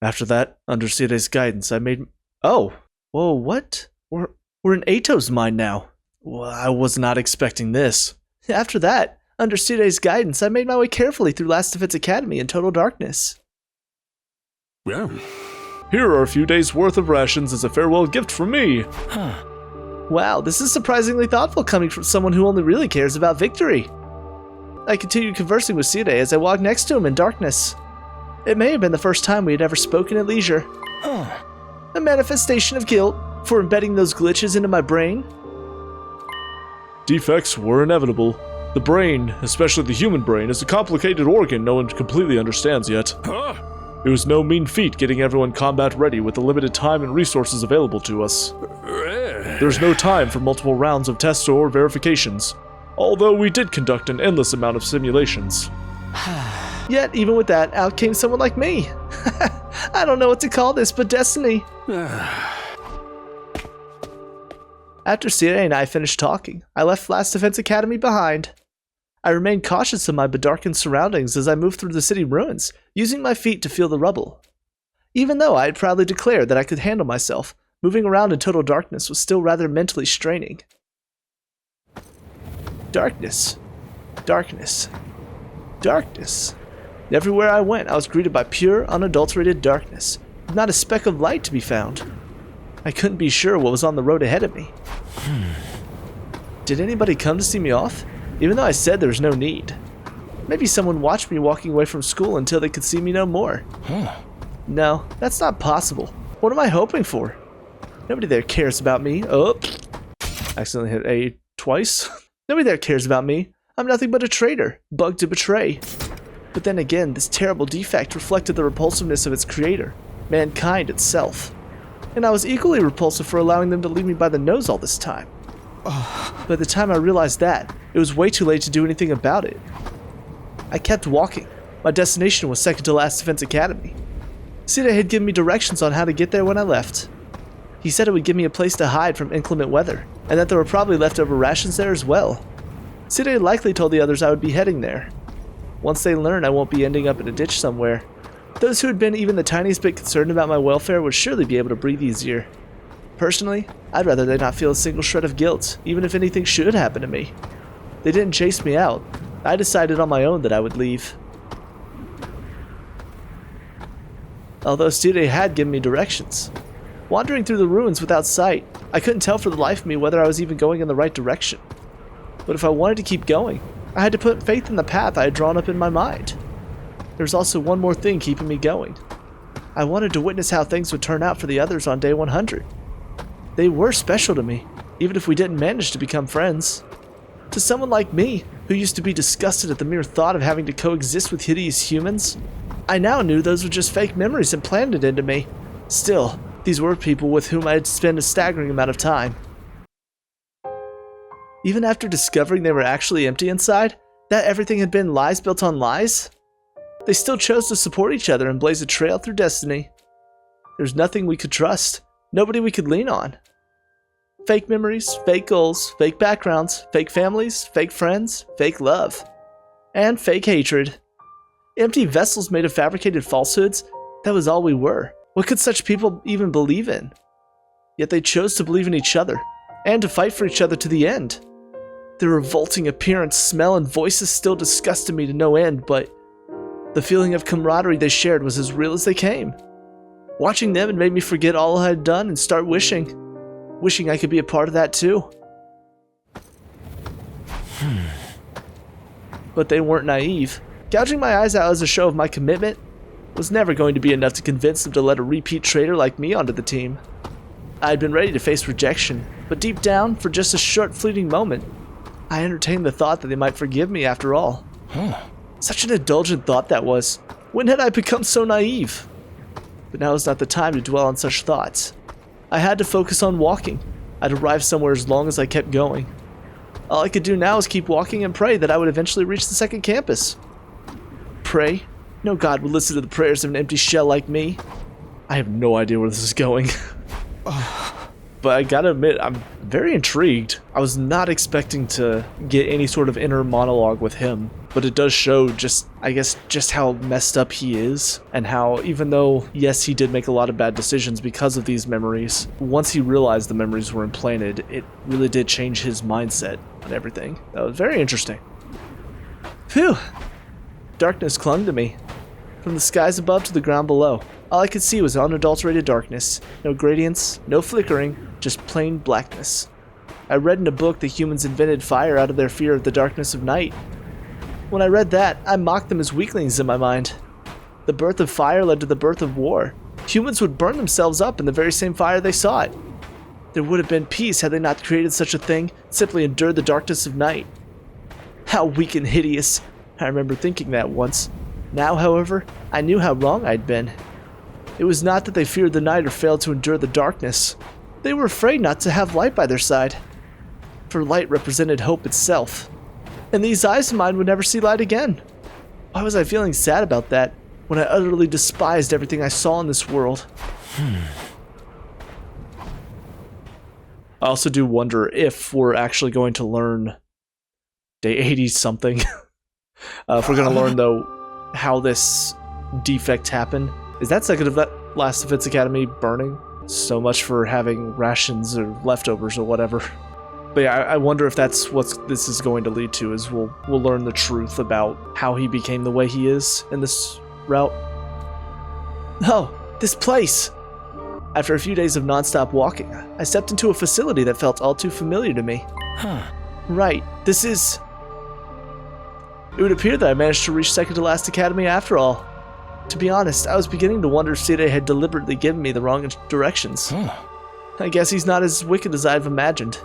Speaker 1: After that, under Sire's guidance, I made... Oh! Whoa, what? We're in Eito's mind now. Well, I was not expecting this. After that, under Sire's guidance, I made my way carefully through Last Defense Academy in total darkness.
Speaker 5: Yeah.
Speaker 1: Here are a few days' worth of rations as a farewell gift from me. Wow, this is surprisingly thoughtful coming from someone who only really cares about victory. I continued conversing with Sire as I walked next to him in darkness. It may have been the first time we had ever spoken at leisure. A manifestation of guilt for embedding those glitches into my brain. Defects were inevitable. The brain, especially the human brain, is a complicated organ no one completely understands yet. It was no mean feat getting everyone combat ready with the limited time and resources available to us. There's no time for multiple rounds of tests or verifications, although we did conduct an endless amount of simulations. Yet, even with that, out came someone like me. I don't know what to call this, but destiny. After Sire and I finished talking, I left Last Defense Academy behind. I remained cautious of my bedarkened surroundings as I moved through the city ruins, using my feet to feel the rubble. Even though I had proudly declared that I could handle myself, moving around in total darkness was still rather mentally straining. Darkness. Darkness. Darkness. Everywhere I went, I was greeted by pure, unadulterated darkness, with not a speck of light to be found. I couldn't be sure what was on the road ahead of me. Did anybody come to see me off? Even though I said there was no need. Maybe someone watched me walking away from school until they could see me no more. No, that's not possible. What am I hoping for? Nobody there cares about me. Oh, accidentally hit A twice. Nobody there cares about me. I'm nothing but a traitor, bugged to betray. But then again, this terrible defect reflected the repulsiveness of its creator, mankind itself. And I was equally repulsive for allowing them to lead me by the nose all this time. By the time I realized that, it was way too late to do anything about it. I kept walking. My destination was second to Last Defense Academy. Sire had given me directions on how to get there when I left. He said it would give me a place to hide from inclement weather, and that there were probably leftover rations there as well. Sire likely told the others I would be heading there. Once they learn I won't be ending up in a ditch somewhere, those who had been even the tiniest bit concerned about my welfare would surely be able to breathe easier. Personally, I'd rather they not feel a single shred of guilt, even if anything should happen to me. They didn't chase me out. I decided on my own that I would leave. Although Sire had given me directions. Wandering through the ruins without sight, I couldn't tell for the life of me whether I was even going in the right direction. But if I wanted to keep going, I had to put faith in the path I had drawn up in my mind. There was also one more thing keeping me going. I wanted to witness how things would turn out for the others on day 100. They were special to me, even if we didn't manage to become friends. To someone like me, who used to be disgusted at the mere thought of having to coexist with hideous humans, I now knew those were just fake memories implanted into me. Still, these were people with whom I had spent a staggering amount of time. Even after discovering they were actually empty inside, that everything had been lies built on lies, they still chose to support each other and blaze a trail through destiny. There's nothing we could trust, nobody we could lean on. Fake memories, fake goals, fake backgrounds, fake families, fake friends, fake love, and fake hatred. Empty vessels made of fabricated falsehoods, that was all we were. What could such people even believe in? Yet they chose to believe in each other, and to fight for each other to the end. Their revolting appearance, smell, and voices still disgusted me to no end, but the feeling of camaraderie they shared was as real as they came. Watching them had made me forget all I had done and start wishing I could be a part of that too. But they weren't naive. Gouging my eyes out as a show of my commitment was never going to be enough to convince them to let a repeat traitor like me onto the team. I had been ready to face rejection, but deep down, for just a short fleeting moment, I entertained the thought that they might forgive me after all. Such an indulgent thought that was. When had I become so naive? But now is not the time to dwell on such thoughts. I had to focus on walking. I'd arrive somewhere as long as I kept going. All I could do now is keep walking and pray that I would eventually reach the second campus. Pray? No god would listen to the prayers of an empty shell like me. I have no idea where this is going. But I gotta admit, I'm very intrigued. I was not expecting to get any sort of inner monologue with him, but it does show just how messed up he is, and how even though, yes, he did make a lot of bad decisions because of these memories, once he realized the memories were implanted, it really did change his mindset on everything. That was very interesting. Phew! Darkness clung to me. From the skies above to the ground below. All I could see was unadulterated darkness. No gradients, no flickering, just plain blackness. I read in a book that humans invented fire out of their fear of the darkness of night. When I read that, I mocked them as weaklings in my mind. The birth of fire led to the birth of war. Humans would burn themselves up in the very same fire they sought. There would have been peace had they not created such a thing, simply endured the darkness of night. How weak and hideous. I remember thinking that once. Now, however, I knew how wrong I'd been. It was not that they feared the night or failed to endure the darkness. They were afraid not to have light by their side. For light represented hope itself. And these eyes of mine would never see light again. Why was I feeling sad about that, when I utterly despised everything I saw in this world? I also do wonder if we're actually going to learn day 80 something. If we're going to learn, though, how this defect happened. Is that second of that Last Defense Academy burning? So much for having rations or leftovers or whatever. But yeah, I wonder if that's what this is going to lead to, is we'll learn the truth about how he became the way he is in this route. Oh, this place! After a few days of non-stop walking, I stepped into a facility that felt all too familiar to me. Right, this is... It would appear that I managed to reach second to last academy after all. To be honest, I was beginning to wonder if Sire had deliberately given me the wrong directions. I guess he's not as wicked as I've imagined.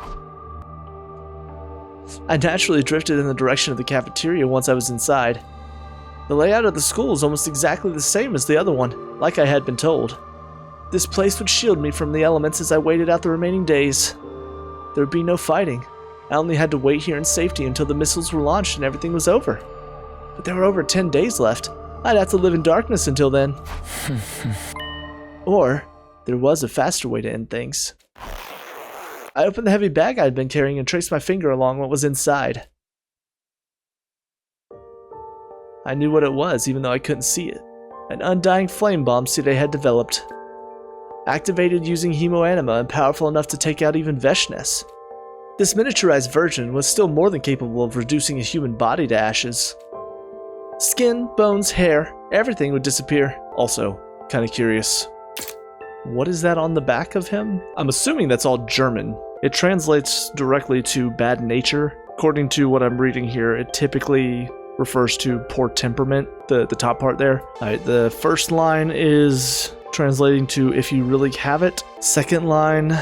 Speaker 1: I naturally drifted in the direction of the cafeteria once I was inside. The layout of the school is almost exactly the same as the other one, like I had been told. This place would shield me from the elements as I waited out the remaining days. There would be no fighting. I only had to wait here in safety until the missiles were launched and everything was over. But there were over 10 days left. I'd have to live in darkness until then. Or, there was a faster way to end things. I opened the heavy bag I had been carrying and traced my finger along what was inside. I knew what it was, even though I couldn't see it. An undying flame bomb Sire had developed. Activated using hemoanima and powerful enough to take out even Veshnes. This miniaturized version was still more than capable of reducing a human body to ashes. Skin, bones, hair, everything would disappear. Also, kinda curious. What is that on the back of him? I'm assuming that's all German. It translates directly to bad nature. According to what I'm reading here, it typically refers to poor temperament, the top part there. Alright, the first line is translating to if you really have it. Second line,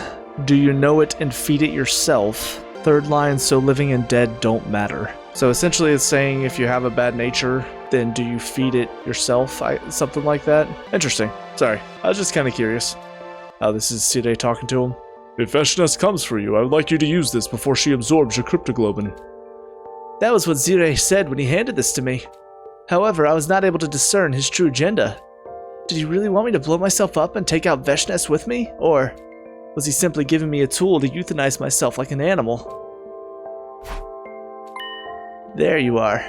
Speaker 1: do you know it and feed it yourself? Third line, so living and dead don't matter. So essentially it's saying if you have a bad nature, then do you feed it yourself? Something like that. Interesting. Sorry, I was just kind of curious. Oh, this is Sire talking to him. If Veshnes comes for you, I would like you to use this before she absorbs your cryptoglobin. That was what Sire said when he handed this to me. However, I was not able to discern his true agenda. Did he really want me to blow myself up and take out Veshnes with me? Or was he simply giving me a tool to euthanize myself like an animal? There you are.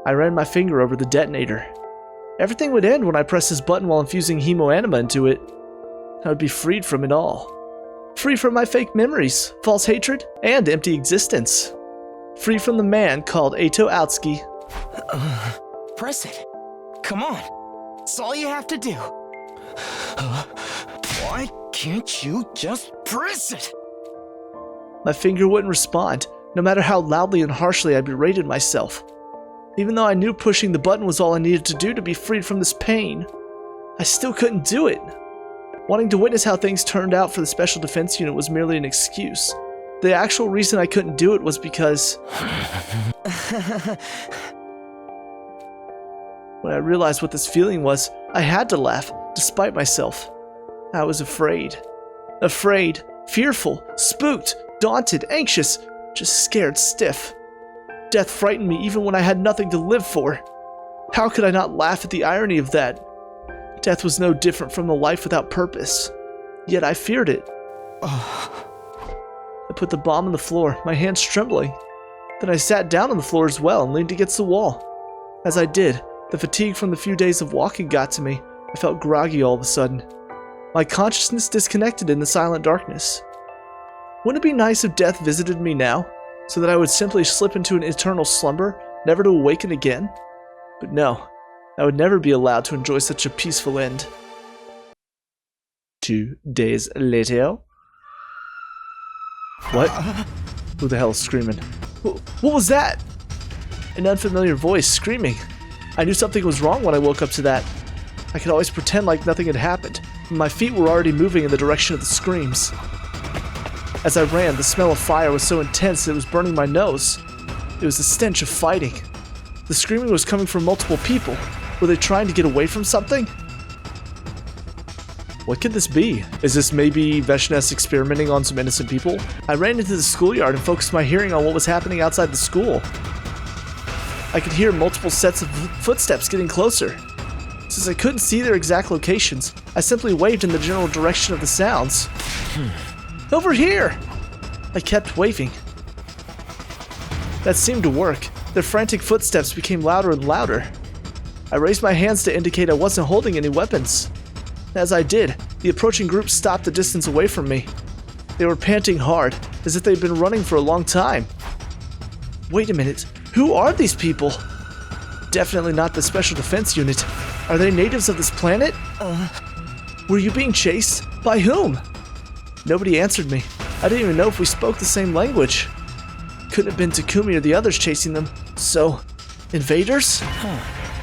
Speaker 1: I ran my finger over the detonator. Everything would end when I pressed this button while infusing hemoanima into it. I would be freed from it all. Free from my fake memories, false hatred, and empty existence. Free from the man called Eito Aotsuki.
Speaker 10: Press it. Come on. It's all you have to do. Why can't you just press it?
Speaker 1: My finger wouldn't respond, no matter how loudly and harshly I berated myself. Even though I knew pushing the button was all I needed to do to be freed from this pain, I still couldn't do it. Wanting to witness how things turned out for the Special Defense Unit was merely an excuse. The actual reason I couldn't do it was because... When I realized what this feeling was, I had to laugh, despite myself. I was afraid. Afraid, fearful, spooked, daunted, anxious, just scared stiff. Death frightened me even when I had nothing to live for. How could I not laugh at the irony of that? Death was no different from the life without purpose. Yet I feared it. I put the bomb on the floor, my hands trembling. Then I sat down on the floor as well and leaned against the wall. As I did, the fatigue from the few days of walking got to me. I felt groggy all of a sudden. My consciousness disconnected in the silent darkness. Wouldn't it be nice if death visited me now, so that I would simply slip into an eternal slumber, never to awaken again? But no, I would never be allowed to enjoy such a peaceful end. 2 days later. What? Who the hell is screaming? What was that? An unfamiliar voice screaming. I knew something was wrong when I woke up to that. I could always pretend like nothing had happened, but my feet were already moving in the direction of the screams. As I ran, the smell of fire was so intense that it was burning my nose. It was the stench of fighting. The screaming was coming from multiple people. Were they trying to get away from something? What could this be? Is this maybe Veshness experimenting on some innocent people? I ran into the schoolyard and focused my hearing on what was happening outside the school. I could hear multiple sets of footsteps getting closer. Since I couldn't see their exact locations, I simply waved in the general direction of the sounds. Over here! I kept waving. That seemed to work. Their frantic footsteps became louder and louder. I raised my hands to indicate I wasn't holding any weapons. As I did, the approaching group stopped a distance away from me. They were panting hard, as if they'd been running for a long time. Wait a minute, who are these people? Definitely not the Special Defense Unit. Are they natives of this planet? Were you being chased? By whom? Nobody answered me. I didn't even know if we spoke the same language. Couldn't have been Takumi or the others chasing them. So, invaders?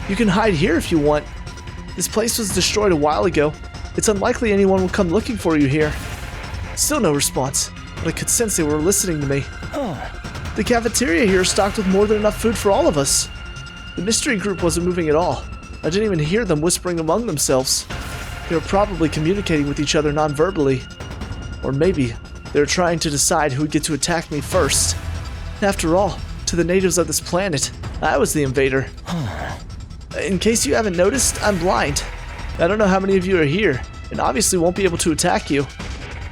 Speaker 1: You can hide here if you want. This place was destroyed a while ago. It's unlikely anyone will come looking for you here. Still no response, but I could sense they were listening to me. The cafeteria here is stocked with more than enough food for all of us. The mystery group wasn't moving at all. I didn't even hear them whispering among themselves. They were probably communicating with each other non-verbally. Or maybe they were trying to decide who would get to attack me first. After all, to the natives of this planet, I was the invader. In case you haven't noticed, I'm blind. I don't know how many of you are here, and obviously won't be able to attack you.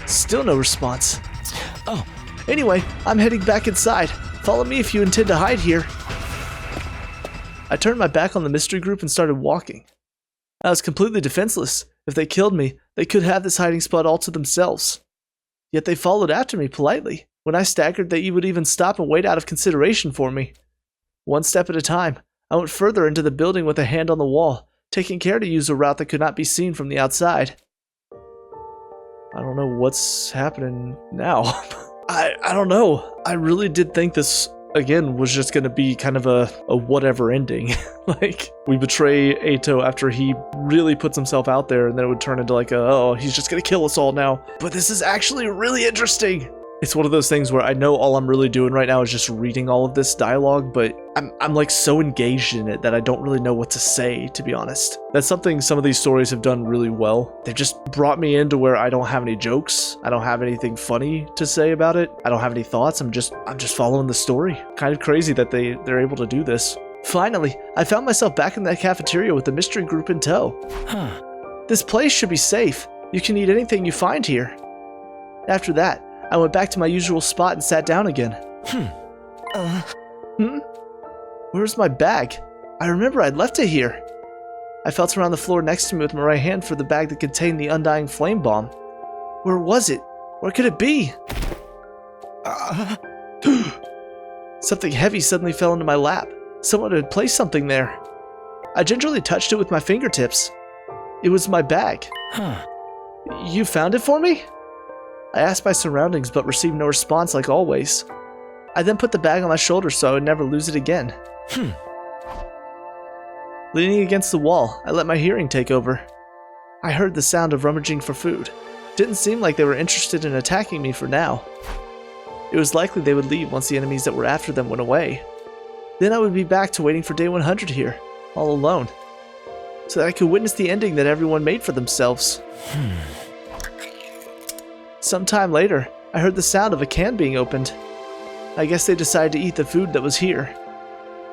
Speaker 1: Still no response. Anyway, I'm heading back inside. Follow me if you intend to hide here. I turned my back on the mystery group and started walking. I was completely defenseless. If they killed me, they could have this hiding spot all to themselves. Yet they followed after me politely. When I staggered, they would even stop and wait out of consideration for me. One step at a time, I went further into the building with a hand on the wall, taking care to use a route that could not be seen from the outside. I don't know what's happening now. I don't know. I really did think this, again, was just going to be kind of a whatever ending. Like, we betray Eito after he really puts himself out there, and then it would turn into like he's just going to kill us all now. But this is actually really interesting. It's one of those things where I know all I'm really doing right now is just reading all of this dialogue, but I'm like so engaged in it that I don't really know what to say, to be honest. That's something some of these stories have done really well. They've just brought me into where I don't have any jokes. I don't have anything funny to say about it. I don't have any thoughts. I'm just following the story. Kind of crazy that they're able to do this. Finally, I found myself back in that cafeteria with the mystery group in tow. This place should be safe. You can eat anything you find here. After that, I went back to my usual spot and sat down again. Where's my bag? I remember I'd left it here. I felt around the floor next to me with my right hand for the bag that contained the undying flame bomb. Where was it? Where could it be? Something heavy suddenly fell into my lap. Someone had placed something there. I gingerly touched it with my fingertips. It was my bag. You found it for me? I asked my surroundings, but received no response like always. I then put the bag on my shoulder so I would never lose it again. Leaning against the wall, I let my hearing take over. I heard the sound of rummaging for food. Didn't seem like they were interested in attacking me for now. It was likely they would leave once the enemies that were after them went away. Then I would be back to waiting for day 100 here, all alone, so that I could witness the ending that everyone made for themselves. Sometime later, I heard the sound of a can being opened. I guess they decided to eat the food that was here.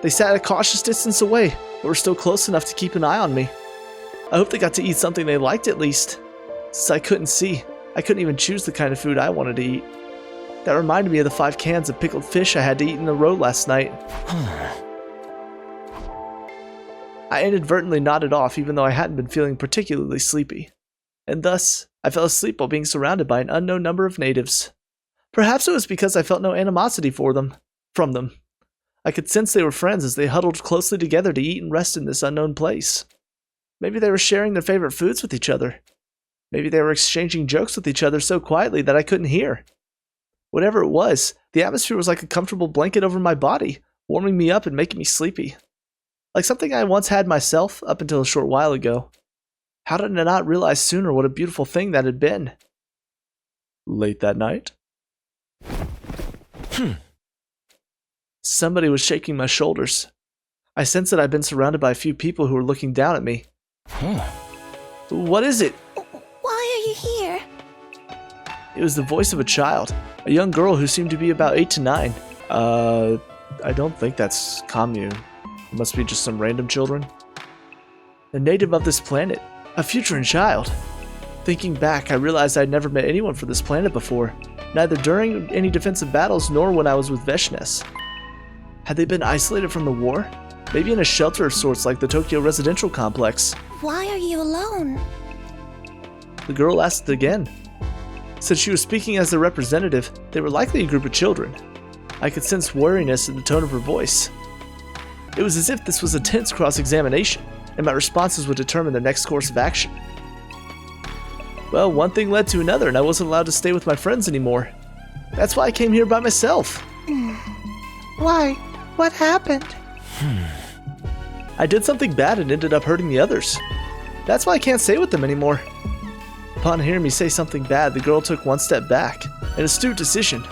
Speaker 1: They sat a cautious distance away, but were still close enough to keep an eye on me. I hope they got to eat something they liked at least. Since I couldn't see, I couldn't even choose the kind of food I wanted to eat. That reminded me of the 5 cans of pickled fish I had to eat in a row last night. I inadvertently nodded off even though I hadn't been feeling particularly sleepy. And thus, I fell asleep while being surrounded by an unknown number of natives. Perhaps it was because I felt no animosity from them. I could sense they were friends as they huddled closely together to eat and rest in this unknown place. Maybe they were sharing their favorite foods with each other. Maybe they were exchanging jokes with each other so quietly that I couldn't hear. Whatever it was, the atmosphere was like a comfortable blanket over my body, warming me up and making me sleepy. Like something I once had myself up until a short while ago. How did I not realize sooner what a beautiful thing that had been? Late that night? Somebody was shaking my shoulders. I sensed that I'd been surrounded by a few people who were looking down at me. What is it?
Speaker 11: Why are you here?
Speaker 1: It was the voice of a child, a young girl who seemed to be about 8 to 9. I don't think that's commune. It must be just some random children. A native of this planet, a futurine child. Thinking back, I realized I'd never met anyone from this planet before, neither during any defensive battles nor when I was with Veshnes. Had they been isolated from the war? Maybe in a shelter of sorts like the Tokyo residential complex.
Speaker 11: Why are you alone?
Speaker 1: The girl asked again. Since she was speaking as their representative, they were likely a group of children. I could sense wariness in the tone of her voice. It was as if this was a tense cross-examination, and my responses would determine the next course of action. Well, one thing led to another, and I wasn't allowed to stay with my friends anymore. That's why I came here by myself.
Speaker 4: Why? What happened?
Speaker 1: I did something bad and ended up hurting the others. That's why I can't stay with them anymore. Upon hearing me say something bad, the girl took one step back. An astute decision.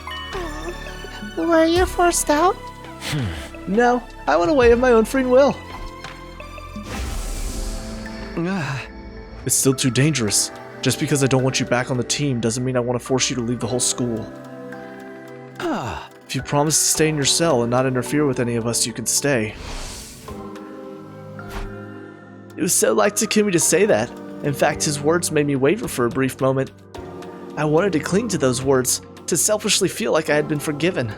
Speaker 4: Were you forced out?
Speaker 1: No, I went away of my own free will. It's still too dangerous. Just because I don't want you back on the team doesn't mean I want to force you to leave the whole school. If you promise to stay in your cell and not interfere with any of us, you can stay. It was so like Takumi to say that. In fact, his words made me waver for a brief moment. I wanted to cling to those words, to selfishly feel like I had been forgiven.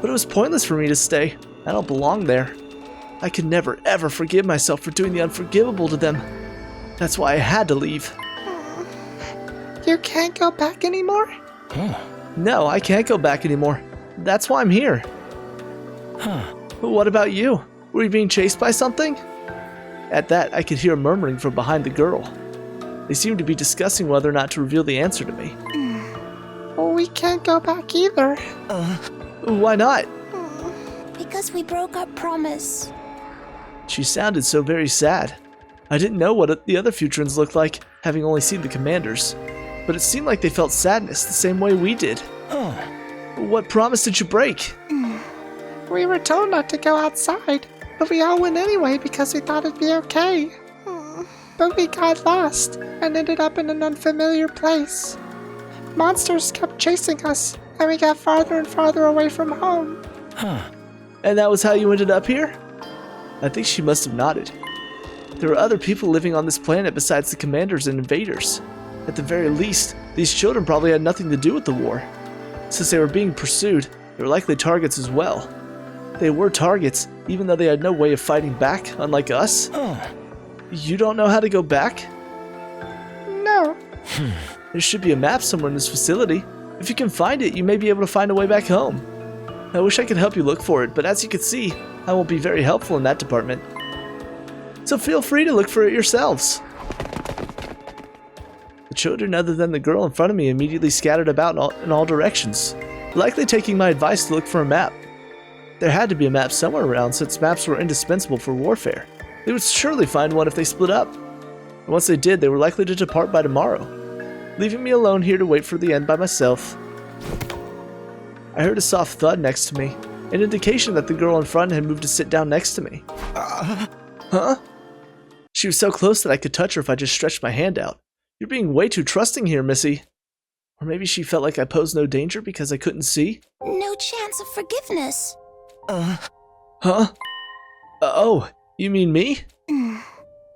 Speaker 1: But it was pointless for me to stay. I don't belong there. I could never ever forgive myself for doing the unforgivable to them. That's why I had to leave.
Speaker 4: You can't go back anymore?
Speaker 1: No, I can't go back anymore. That's why I'm here. But what about you? Were you being chased by something? At that, I could hear murmuring from behind the girl. They seemed to be discussing whether or not to reveal the answer to me.
Speaker 4: We can't go back either.
Speaker 1: Why not?
Speaker 11: Because we broke our promise.
Speaker 1: She sounded so very sad. I didn't know what the other Futurans looked like, having only seen the commanders. But it seemed like they felt sadness the same way we did. What promise did you break?
Speaker 4: We were told not to go outside, but we all went anyway because we thought it'd be okay. But we got lost and ended up in an unfamiliar place. Monsters kept chasing us, and we got farther and farther away from home.
Speaker 1: And that was how you ended up here? I think she must have nodded. There were other people living on this planet besides the commanders and invaders. At the very least, these children probably had nothing to do with the war. Since they were being pursued, they were likely targets as well. They were targets, even though they had no way of fighting back, unlike us. You don't know how to go back?
Speaker 4: No.
Speaker 1: There should be a map somewhere in this facility. If you can find it, you may be able to find a way back home. I wish I could help you look for it, but as you can see, I won't be very helpful in that department. So feel free to look for it yourselves. The children other than the girl in front of me immediately scattered about in all directions, likely taking my advice to look for a map. There had to be a map somewhere around since maps were indispensable for warfare. They would surely find one if they split up. And once they did, they were likely to depart by tomorrow, leaving me alone here to wait for the end by myself. I heard a soft thud next to me, an indication that the girl in front had moved to sit down next to me. Huh? She was so close that I could touch her if I just stretched my hand out. You're being way too trusting here, Missy. Or maybe she felt like I posed no danger because I couldn't see?
Speaker 11: No chance of forgiveness.
Speaker 1: Huh? Oh, you mean me?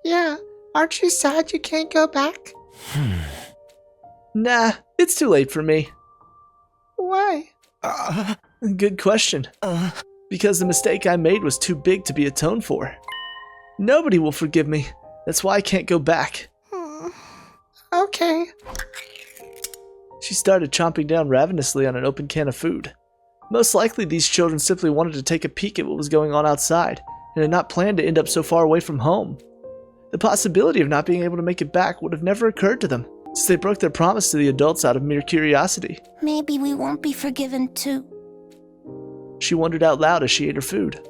Speaker 4: Yeah, aren't you sad you can't go back?
Speaker 1: Nah, it's too late for me.
Speaker 4: Why?
Speaker 1: Good question. Because the mistake I made was too big to be atoned for. Nobody will forgive me. That's why I can't go back.
Speaker 4: Okay.
Speaker 1: She started chomping down ravenously on an open can of food. Most likely these children simply wanted to take a peek at what was going on outside, and had not planned to end up so far away from home. The possibility of not being able to make it back would have never occurred to them, since they broke their promise to the adults out of mere curiosity.
Speaker 11: Maybe we won't be forgiven too.
Speaker 1: She wondered out loud as she ate her food.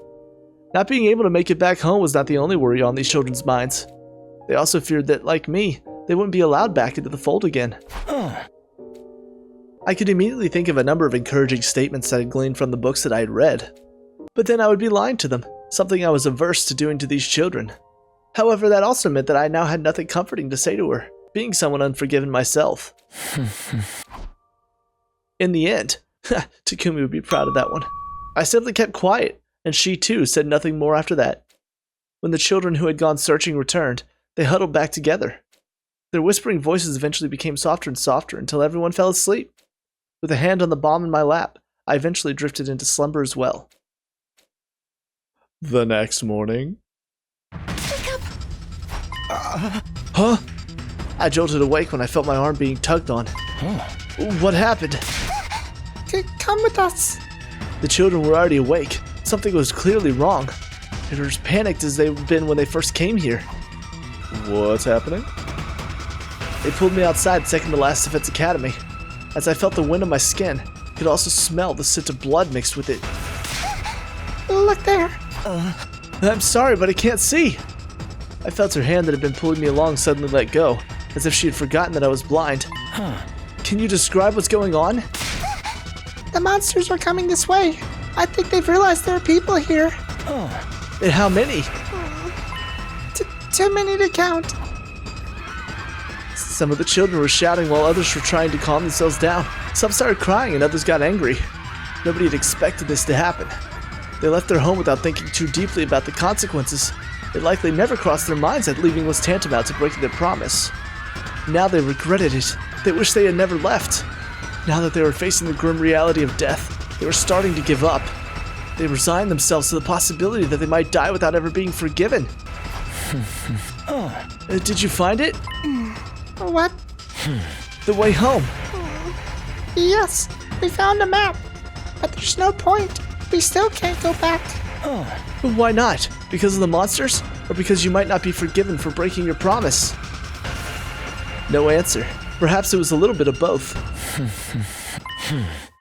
Speaker 1: Not being able to make it back home was not the only worry on these children's minds. They also feared that, like me, they wouldn't be allowed back into the fold again. I could immediately think of a number of encouraging statements that I had gleaned from the books that I had read. But then I would be lying to them, something I was averse to doing to these children. However, that also meant that I now had nothing comforting to say to her, being someone unforgiven myself. In the end, Takumi would be proud of that one. I simply kept quiet, and she too said nothing more after that. When the children who had gone searching returned, they huddled back together. Their whispering voices eventually became softer and softer until everyone fell asleep. With a hand on the bomb in my lap, I eventually drifted into slumber as well. The next morning.
Speaker 11: Wake up!
Speaker 1: Huh? I jolted awake when I felt my arm being tugged on. What happened?
Speaker 4: Come with us.
Speaker 1: The children were already awake. Something was clearly wrong. They were as panicked as they'd been when they first came here. What's happening? They pulled me outside second to last Defense Academy. As I felt the wind on my skin, I could also smell the scent of blood mixed with it.
Speaker 4: Look there.
Speaker 1: I'm sorry, but I can't see. I felt her hand that had been pulling me along suddenly let go, as if she had forgotten that I was blind. Can you describe what's going on?
Speaker 4: The monsters are coming this way. I think they've realized there are people here.
Speaker 1: And how many?
Speaker 4: Too many to count.
Speaker 1: Some of the children were shouting while others were trying to calm themselves down. Some started crying and others got angry. Nobody had expected this to happen. They left their home without thinking too deeply about the consequences. It likely never crossed their minds that leaving was tantamount to breaking their promise. Now they regretted it. They wished they had never left. Now that they were facing the grim reality of death, they were starting to give up. They resigned themselves to the possibility that they might die without ever being forgiven. Did you find it?
Speaker 4: What?
Speaker 1: The way home.
Speaker 4: Yes, we found a map. But there's no point. We still can't go back.
Speaker 1: Why not? Because of the monsters? Or because you might not be forgiven for breaking your promise? No answer. Perhaps it was a little bit of both.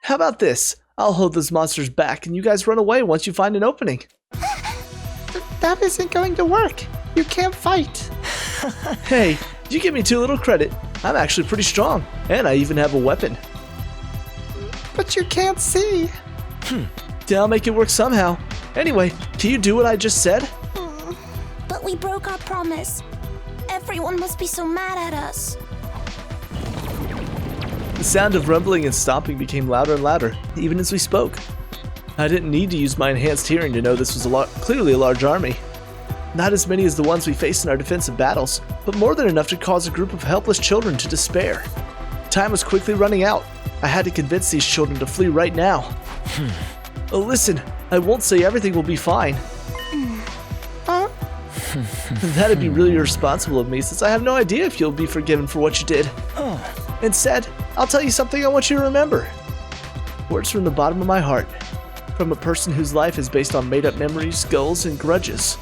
Speaker 1: How about this? I'll hold those monsters back and you guys run away once you find an opening.
Speaker 4: That isn't going to work. You can't fight.
Speaker 1: Hey, you give me too little credit. I'm actually pretty strong, and I even have a weapon.
Speaker 4: But you can't see.
Speaker 1: I'll make it work somehow. Anyway, can you do what I just said?
Speaker 11: But we broke our promise. Everyone must be so mad at us.
Speaker 1: The sound of rumbling and stomping became louder and louder, even as we spoke. I didn't need to use my enhanced hearing to know this was clearly a large army. Not as many as the ones we faced in our defensive battles, but more than enough to cause a group of helpless children to despair. Time was quickly running out. I had to convince these children to flee right now. Oh, listen, I won't say everything will be fine. That'd be really irresponsible of me, since I have no idea if you'll be forgiven for what you did. Instead, I'll tell you something I want you to remember. Words from the bottom of my heart, from a person whose life is based on made-up memories, goals, and grudges.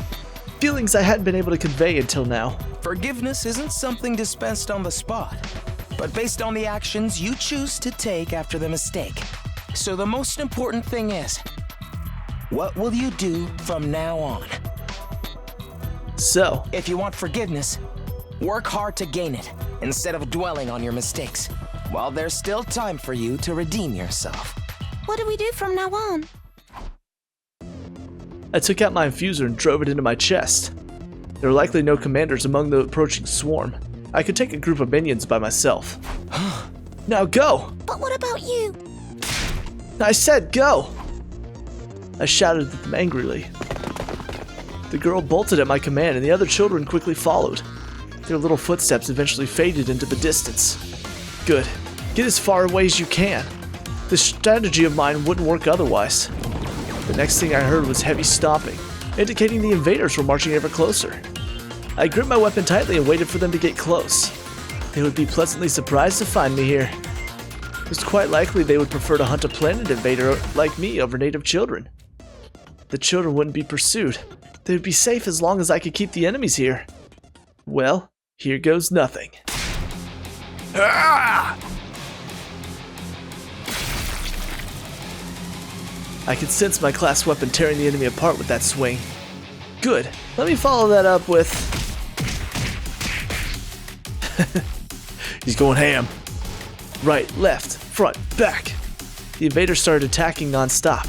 Speaker 1: Feelings I hadn't been able to convey until now.
Speaker 10: Forgiveness isn't something dispensed on the spot, but based on the actions you choose to take after the mistake. So the most important thing is, what will you do from now on?
Speaker 1: So,
Speaker 10: if you want forgiveness, work hard to gain it, instead of dwelling on your mistakes, while there's still time for you to redeem yourself.
Speaker 11: What do we do from now on?
Speaker 1: I took out my infuser and drove it into my chest. There were likely no commanders among the approaching swarm. I could take a group of minions by myself. Now go!
Speaker 11: But what about you?
Speaker 1: I said go! I shouted at them angrily. The girl bolted at my command and the other children quickly followed. Their little footsteps eventually faded into the distance. Good. Get as far away as you can. This strategy of mine wouldn't work otherwise. The next thing I heard was heavy stomping, indicating the invaders were marching ever closer. I gripped my weapon tightly and waited for them to get close. They would be pleasantly surprised to find me here. It was quite likely they would prefer to hunt a planet invader like me over native children. The children wouldn't be pursued. They would be safe as long as I could keep the enemies here. Well, here goes nothing. Ah! I could sense my class weapon tearing the enemy apart with that swing. Good. Let me follow that up with... He's going ham. Right, left, front, back. The invaders started attacking non-stop.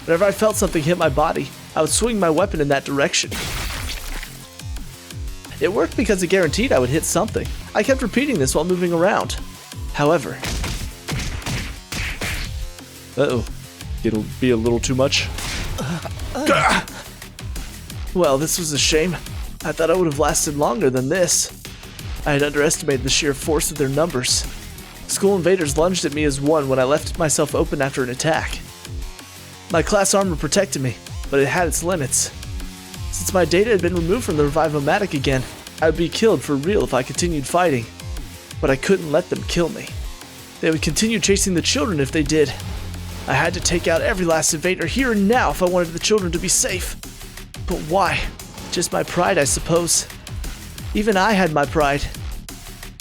Speaker 1: Whenever I felt something hit my body, I would swing my weapon in that direction. It worked because it guaranteed I would hit something. I kept repeating this while moving around. However... Uh-oh. It'll be a little too much. Well, this was a shame. I thought I would have lasted longer than this. I had underestimated the sheer force of their numbers. School invaders lunged at me as one when I left myself open after an attack. My class armor protected me, but it had its limits. Since my data had been removed from the Revive-O-Matic again, I would be killed for real if I continued fighting. But I couldn't let them kill me. They would continue chasing the children if they did. I had to take out every last invader here and now if I wanted the children to be safe. But why? Just my pride, I suppose. Even I had my pride.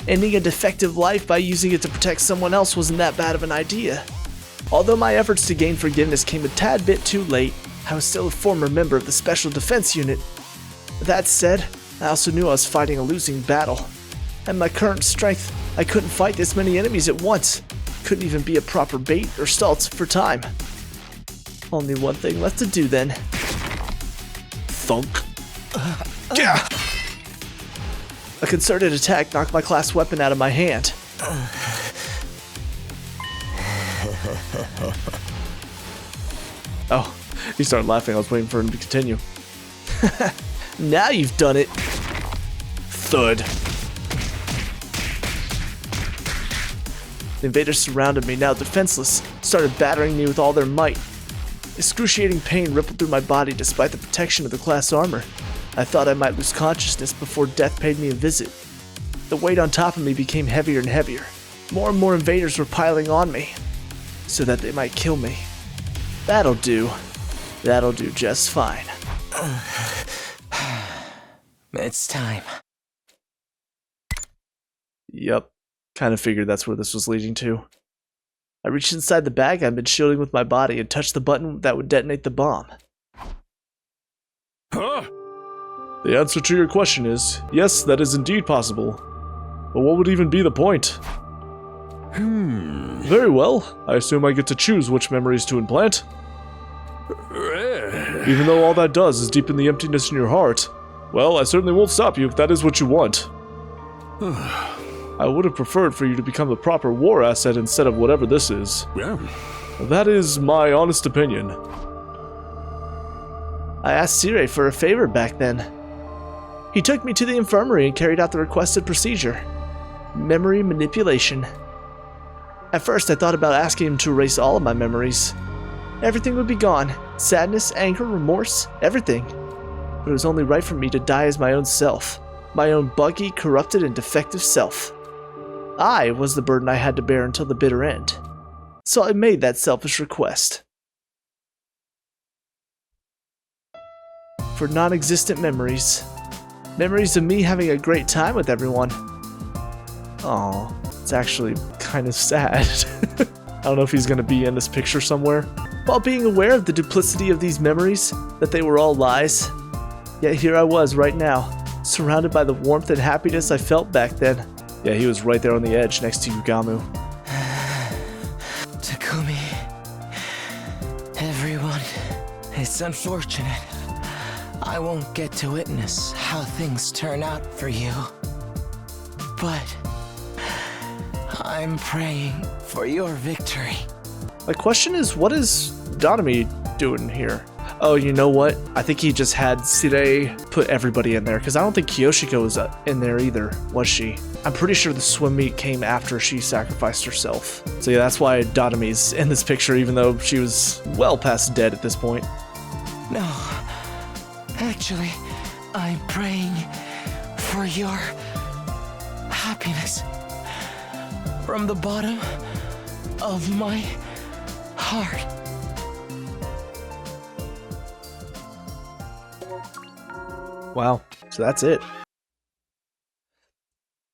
Speaker 1: Ending a defective life by using it to protect someone else wasn't that bad of an idea. Although my efforts to gain forgiveness came a tad bit too late, I was still a former member of the Special Defense Unit. That said, I also knew I was fighting a losing battle. At my current strength, I couldn't fight this many enemies at once. Couldn't even be a proper bait or stall for time. Only one thing left to do then. Thunk. Yeah. A concerted attack knocked my class weapon out of my hand. Oh, he started laughing. I was waiting for him to continue. Now you've done it. Thud. The invaders surrounded me, now defenseless, started battering me with all their might. Excruciating pain rippled through my body despite the protection of the class armor. I thought I might lose consciousness before death paid me a visit. The weight on top of me became heavier and heavier. More and more invaders were piling on me, so that they might kill me. That'll do. That'll do just fine.
Speaker 10: It's time.
Speaker 1: Yup. Kind of figured that's where this was leading to. I reached inside the bag I'd been shielding with my body and touched the button that would detonate the bomb.
Speaker 5: Huh?
Speaker 1: The answer to your question is, yes, that is indeed possible. But what would even be the point? Very well. I assume I get to choose which memories to implant. Even though all that does is deepen the emptiness in your heart, well, I certainly won't stop you if that is what you want. I would have preferred for you to become a proper war asset instead of whatever this is.
Speaker 5: Yeah.
Speaker 1: That is my honest opinion. I asked Sire for a favor back then. He took me to the infirmary and carried out the requested procedure. Memory manipulation. At first I thought about asking him to erase all of my memories. Everything would be gone. Sadness, anger, remorse, everything. But it was only right for me to die as my own self. My own buggy, corrupted, and defective self. I was the burden I had to bear until the bitter end. So I made that selfish request. For non-existent memories. Memories of me having a great time with everyone. Aw, it's actually kind of sad. I don't know if he's gonna be in this picture somewhere. While being aware of the duplicity of these memories, that they were all lies, yet here I was right now, surrounded by the warmth and happiness I felt back then. Yeah, he was right there on the edge next to Yugamu.
Speaker 10: Takumi. Everyone. It's unfortunate. I won't get to witness how things turn out for you. But I I'm praying for your victory.
Speaker 1: My question is, what is Donami doing here? Oh, you know what? I think he just had Sire put everybody in there, because I don't think Kyoshiko was in there either, was she? I'm pretty sure the swim meet came after she sacrificed herself. So yeah, that's why Donami's in this picture, even though she was well past dead at this point.
Speaker 10: No, actually, I'm praying for your happiness from the bottom of my heart.
Speaker 1: Wow, so that's it.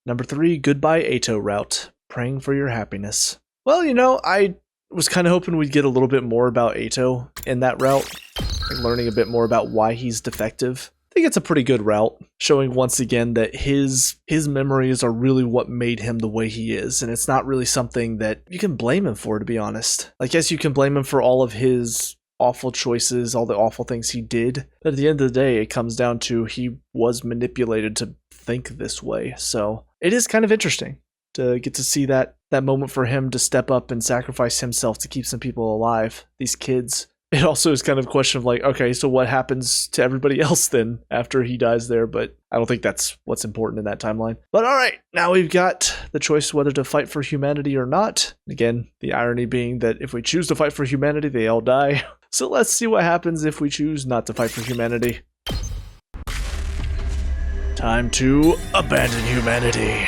Speaker 1: Number 3, Goodbye Eito route. Praying for your happiness. Well, you know, I was kind of hoping we'd get a little bit more about Eito in that route. Like learning a bit more about why he's defective. I think it's a pretty good route, showing once again that his memories are really what made him the way he is, and it's not really something that you can blame him for, to be honest. I guess you can blame him for all of his awful choices, all the awful things he did, but at the end of the day, it comes down to he was manipulated to think this way. So it is kind of interesting to get to see that moment for him to step up and sacrifice himself to keep some people alive, these kids. It also is kind of a question of like, okay, so what happens to everybody else then after he dies there? But I don't think that's what's important in that timeline. But all right, now we've got the choice whether to fight for humanity or not. Again, the irony being that if we choose to fight for humanity, they all die. So let's see what happens if we choose not to fight for humanity. Time to abandon humanity.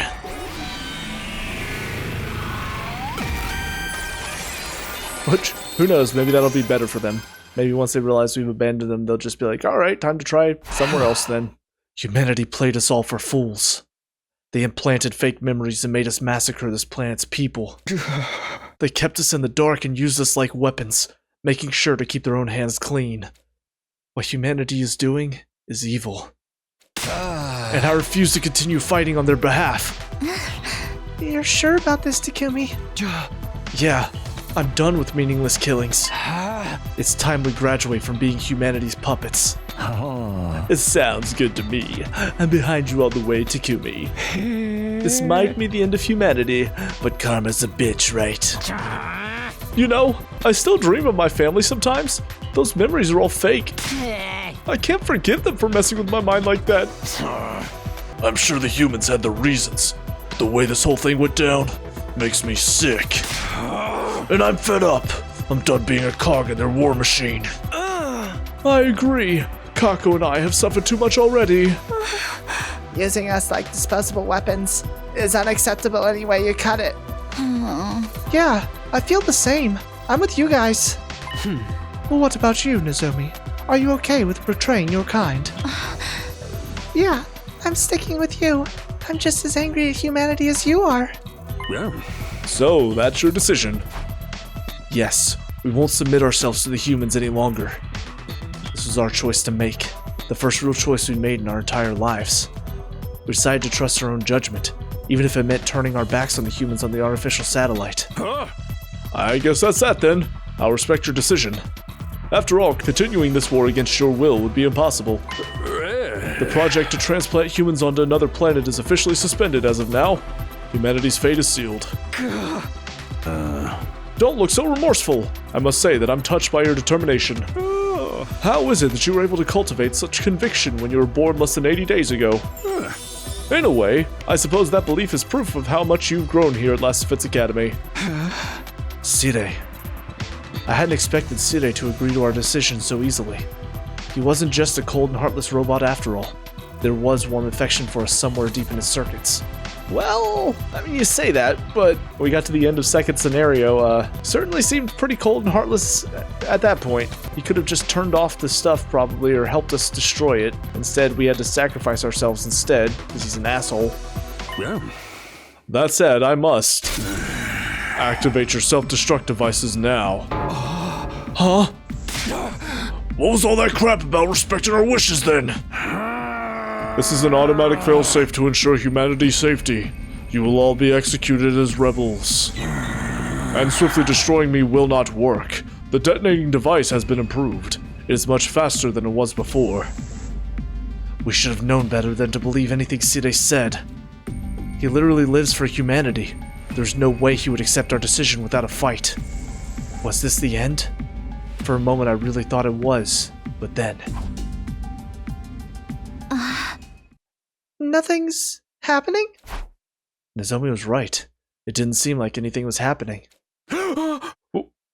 Speaker 1: Which, who knows, maybe that'll be better for them. Maybe once they realize we've abandoned them, they'll just be like, alright, time to try somewhere else then. Humanity played us all for fools. They implanted fake memories and made us massacre this planet's people. They kept us in the dark and used us like weapons, making sure to keep their own hands clean. What humanity is doing is evil. And I refuse to continue fighting on their behalf.
Speaker 4: You're sure about this, Takumi?
Speaker 1: Yeah, I'm done with meaningless killings. It's time we graduate from being humanity's puppets. It sounds good to me. I'm behind you all the way, Takumi. This might be the end of humanity, but karma's a bitch, right? You know, I still dream of my family sometimes. Those memories are all fake. I can't forgive them for messing with my mind like that. I'm sure the humans had their reasons. The way this whole thing went down makes me sick. And I'm fed up. I'm done being a cog in their war machine. I agree. Kako and I have suffered too much already.
Speaker 4: Using us like disposable weapons is unacceptable any way you cut it. Yeah, I feel the same. I'm with you guys. Well, what about you, Nozomi? Are you okay with betraying your kind? Yeah, I'm sticking with you. I'm just as angry at humanity as you are.
Speaker 5: Yeah.
Speaker 1: So, that's your decision. Yes, we won't submit ourselves to the humans any longer. This was our choice to make. The first real choice we made in our entire lives. We decided to trust our own judgment, even if it meant turning our backs on the humans on the artificial satellite. I guess that's that then. I'll respect your decision. After all, continuing this war against your will would be impossible. The project to transplant humans onto another planet is officially suspended as of now. Humanity's fate is sealed. Don't look so remorseful. I must say that I'm touched by your determination. How is it that you were able to cultivate such conviction when you were born less than 80 days ago? In a way, I suppose that belief is proof of how much you've grown here at Last Defense Academy. Sire. I hadn't expected Sire to agree to our decision so easily. He wasn't just a cold and heartless robot after all. There was warm affection for us somewhere deep in his circuits. Well, I mean, you say that, but when we got to the end of second scenario, certainly seemed pretty cold and heartless at that point. He could have just turned off the stuff probably, or helped us destroy it. Instead, we had to sacrifice ourselves instead, because he's an asshole.
Speaker 5: Yeah.
Speaker 1: That said, I must. Activate your self-destruct devices now. Huh? What was all that crap about respecting our wishes then? This is an automatic failsafe to ensure humanity's safety. You will all be executed as rebels. And swiftly destroying me will not work. The detonating device has been improved. It is much faster than it was before. We should have known better than to believe anything Sire said. He literally lives for humanity. There's no way he would accept our decision without a fight. Was this the end? For a moment I really thought it was, but then...
Speaker 3: Nothing's happening?
Speaker 1: Nozomi was right. It didn't seem like anything was happening.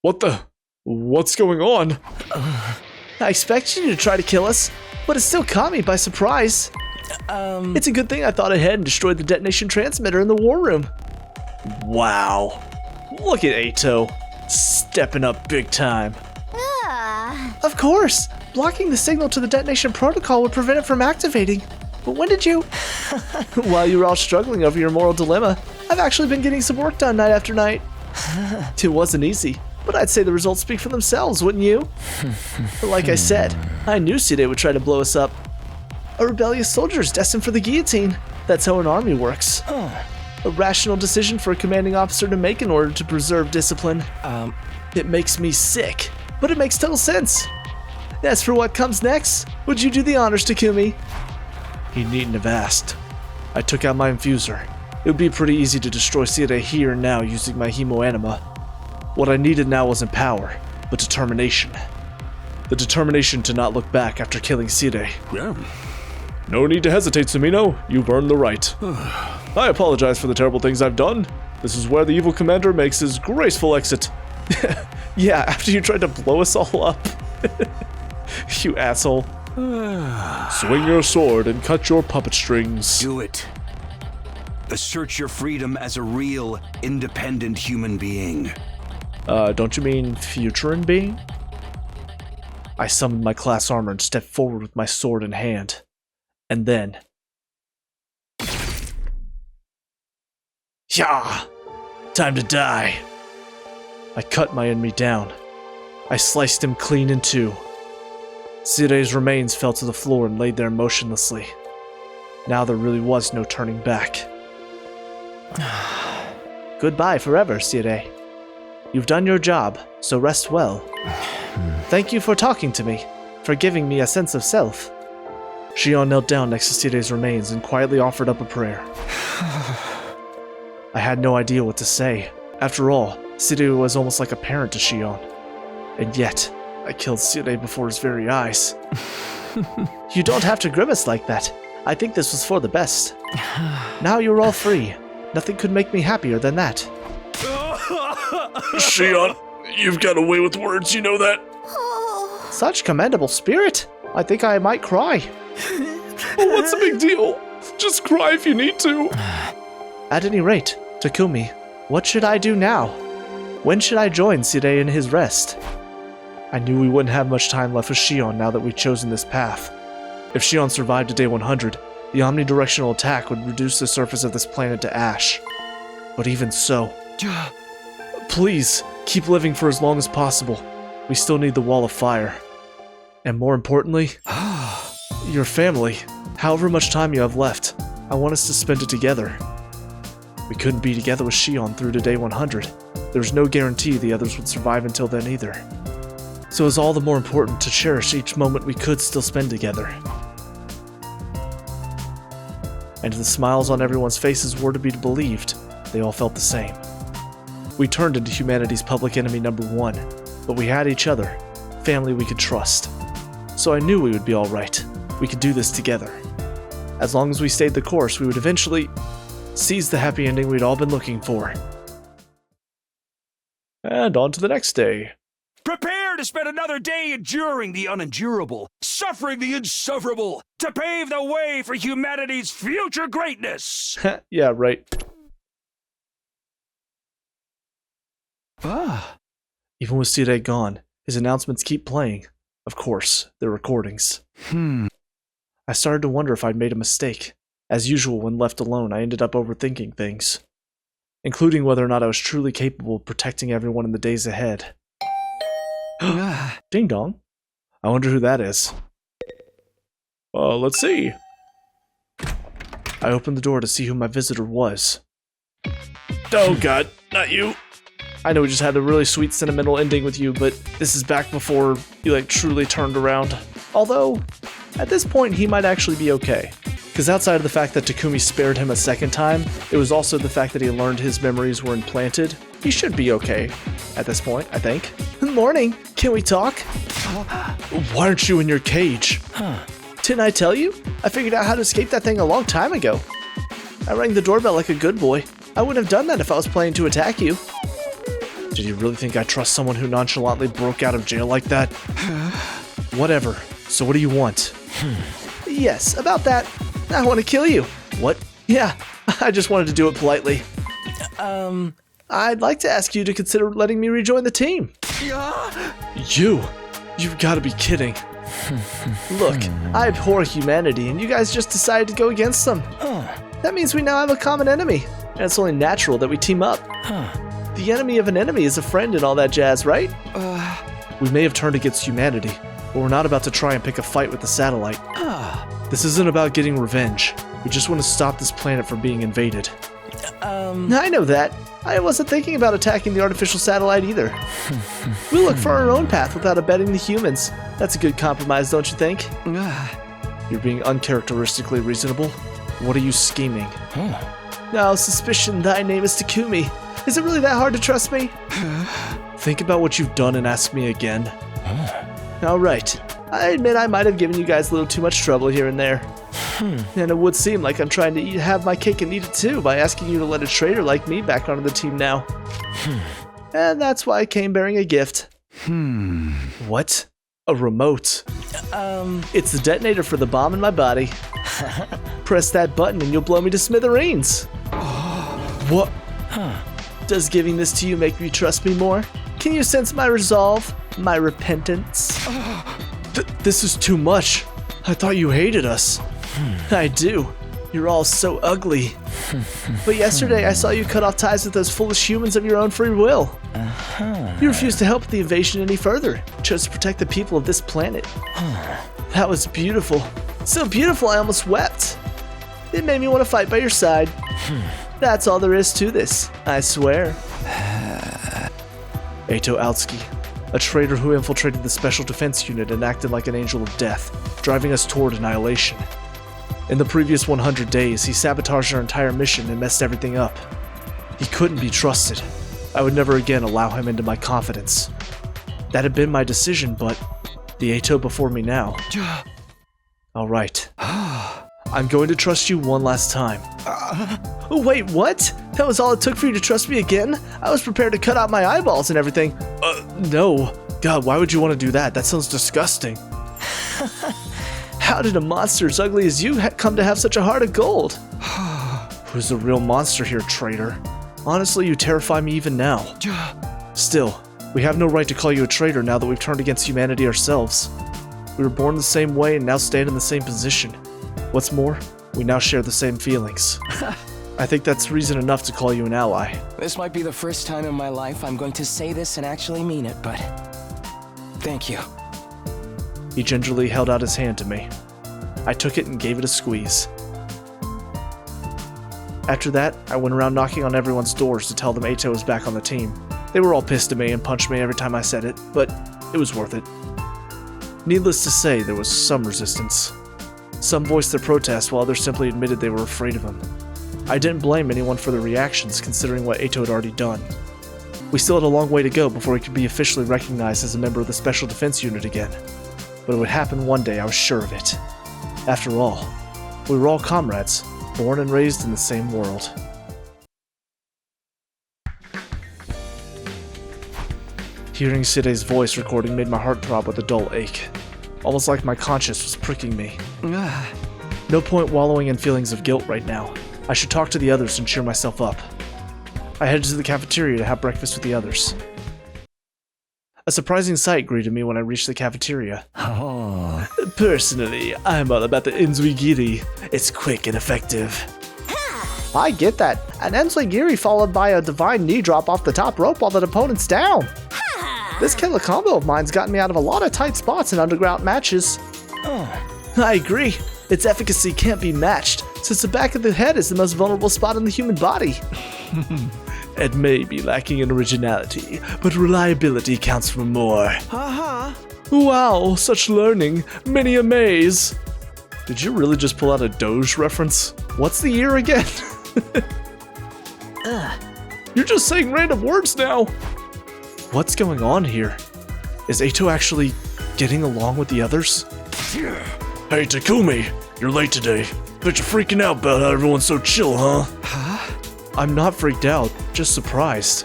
Speaker 1: What the? What's going on?
Speaker 3: I expected you to try to kill us, but it still caught me by surprise. It's a good thing I thought ahead and destroyed the detonation transmitter in the war room.
Speaker 1: Wow. Look at Eito. Stepping up big time.
Speaker 3: Of course! Blocking the signal to the detonation protocol would prevent it from activating. But when did you? While you were all struggling over your moral dilemma, I've actually been getting some work done night after night. It wasn't easy, but I'd say the results speak for themselves, wouldn't you? Like I said, I knew Side would try to blow us up. A rebellious soldier is destined for the guillotine. That's how an army works. A rational decision for a commanding officer to make in order to preserve discipline. It makes me sick, but it makes total sense. As for what comes next, would you do the honors, Takumi?
Speaker 1: He needn't have asked. I took out my infuser. It would be pretty easy to destroy Side here and now using my hemoanima. What I needed now wasn't power, but determination. The determination to not look back after killing Side.
Speaker 5: Yeah.
Speaker 1: No need to hesitate, Sumino. You've earned the right. I apologize for the terrible things I've done. This is where the evil commander makes his graceful exit. Yeah, after you tried to blow us all up. You asshole. Swing your sword and cut your puppet strings.
Speaker 9: Do it. Assert your freedom as a real, independent human being.
Speaker 1: Don't you mean future being? I summoned my class armor and stepped forward with my sword in hand. And then... Yah! Time to die! I cut my enemy down. I sliced him clean in two. Sire's remains fell to the floor and laid there motionlessly. Now there really was no turning back.
Speaker 3: Goodbye forever, Sire. You've done your job, so rest well. Thank you for talking to me, for giving me a sense of self.
Speaker 1: Shion knelt down next to Sire's remains and quietly offered up a prayer. I had no idea what to say. After all, Sire was almost like a parent to Shion. And yet, I killed Sire before his very eyes.
Speaker 3: You don't have to grimace like that. I think this was for the best. Now you're all free. Nothing could make me happier than that.
Speaker 1: Shion, you've got a way with words, you know that?
Speaker 3: Such commendable spirit. I think I might cry.
Speaker 1: What's the big deal? Just cry if you need to.
Speaker 3: At any rate, Takumi, what should I do now? When should I join Sire in his rest?
Speaker 1: I knew we wouldn't have much time left with Shion now that we'd chosen this path. If Shion survived to day 100, the omnidirectional attack would reduce the surface of this planet to ash. But even so, please, keep living for as long as possible. We still need the Wall of Fire. And more importantly, your family. However much time you have left, I want us to spend it together. We couldn't be together with Shion through to day 100. There's no guarantee the others would survive until then either. So it's all the more important to cherish each moment we could still spend together. And if the smiles on everyone's faces were to be believed, they all felt the same. We turned into humanity's public enemy #1, but we had each other, family we could trust. So I knew we would be alright. We could do this together. As long as we stayed the course, we would eventually seize the happy ending we'd all been looking for. And on to the next day.
Speaker 9: Prepare to spend another day enduring the unendurable, suffering the insufferable, to pave the way for humanity's future greatness!
Speaker 1: Yeah, right. Even with Sire gone, his announcements keep playing. Of course, they're recordings. I started to wonder if I'd made a mistake. As usual, when left alone, I ended up overthinking things, including whether or not I was truly capable of protecting everyone in the days ahead. Ding dong. I wonder who that is. Let's see. I opened the door to see who my visitor was. Oh god, not you. I know we just had a really sweet sentimental ending with you, but this is back before you truly turned around. Although, at this point he might actually be okay. Because outside of the fact that Takumi spared him a second time, it was also the fact that he learned his memories were implanted. He should be okay at this point, I think. Morning, can we talk? Why aren't you in your cage? Didn't I tell you? I figured out how to escape that thing a long time ago. I rang the doorbell like a good boy. I wouldn't have done that if I was planning to attack you. Did you really think I trust someone who nonchalantly broke out of jail like that? Whatever. So what do you want? Yes, about that. I want to kill you. What? Yeah, I just wanted to do it politely. I'd like to ask you to consider letting me rejoin the team. You've got to be kidding. Look, I abhor humanity, and you guys just decided to go against them. That means we now have a common enemy, and it's only natural that we team up. The enemy of an enemy is a friend and all that jazz, right? We may have turned against humanity, but we're not about to try and pick a fight with the satellite. This isn't about getting revenge. We just want to stop this planet from being invaded. I know that. I wasn't thinking about attacking the artificial satellite either. We'll look for our own path without abetting the humans. That's a good compromise, don't you think? You're being uncharacteristically reasonable. What are you scheming? Now, suspicion thy name is Takumi. Is it really that hard to trust me? Think about what you've done and ask me again. Alright. I admit I might have given you guys a little too much trouble here and there. And it would seem like I'm trying to have my cake and eat it too by asking you to let a traitor like me back onto the team now. And that's why I came bearing a gift. What? A remote? It's the detonator for the bomb in my body. Press that button and you'll blow me to smithereens. What? Does giving this to you make you trust me more? Can you sense my resolve? My repentance? This is too much. I thought you hated us. I do. You're all so ugly. But yesterday I saw you cut off ties with those foolish humans of your own free will. You refused to help with the invasion any further. You chose to protect the people of this planet. That was beautiful. So beautiful I almost wept. It made me want to fight by your side. That's all there is to this, I swear. Eito Altsky, a traitor who infiltrated the Special Defense Unit and acted like an angel of death, driving us toward annihilation. In the previous 100 days, he sabotaged our entire mission and messed everything up. He couldn't be trusted. I would never again allow him into my confidence. That had been my decision, but the Eito before me now. Alright. I'm going to trust you one last time. Wait, what? That was all it took for you to trust me again? I was prepared to cut out my eyeballs and everything. No. God, why would you want to do that? That sounds disgusting. How did a monster as ugly as you come to have such a heart of gold? Who's the real monster here, traitor? Honestly, you terrify me even now. Still, we have no right to call you a traitor now that we've turned against humanity ourselves. We were born the same way and now stand in the same position. What's more, we now share the same feelings. I think that's reason enough to call you an ally.
Speaker 10: This might be the first time in my life I'm going to say this and actually mean it, but thank you.
Speaker 1: He gingerly held out his hand to me. I took it and gave it a squeeze. After that, I went around knocking on everyone's doors to tell them Eito was back on the team. They were all pissed at me and punched me every time I said it, but it was worth it. Needless to say, there was some resistance. Some voiced their protest while others simply admitted they were afraid of him. I didn't blame anyone for their reactions considering what Eito had already done. We still had a long way to go before he could be officially recognized as a member of the Special Defense Unit again. But it would happen one day, I was sure of it. After all, we were all comrades, born and raised in the same world. Hearing Side's voice recording made my heart throb with a dull ache, almost like my conscience was pricking me. No point wallowing in feelings of guilt right now. I should talk to the others and cheer myself up. I headed to the cafeteria to have breakfast with the others. A surprising sight greeted me when I reached the cafeteria. Personally, I'm all about the Enzui-giri. It's quick and effective. I get that. An Enzui-giri followed by a divine knee drop off the top rope while the opponent's down. This killer combo of mine's gotten me out of a lot of tight spots in underground matches. I agree. Its efficacy can't be matched, since the back of the head is the most vulnerable spot in the human body. It may be lacking in originality, but reliability counts for more. Wow, such learning. Many a maze. Did you really just pull out a Doge reference? What's the year again? You're just saying random words now. What's going on here? Is Eito actually getting along with the others?
Speaker 3: Hey, Takumi, you're late today. Bet you're freaking out about how everyone's so chill, huh?
Speaker 1: I'm not freaked out, just surprised.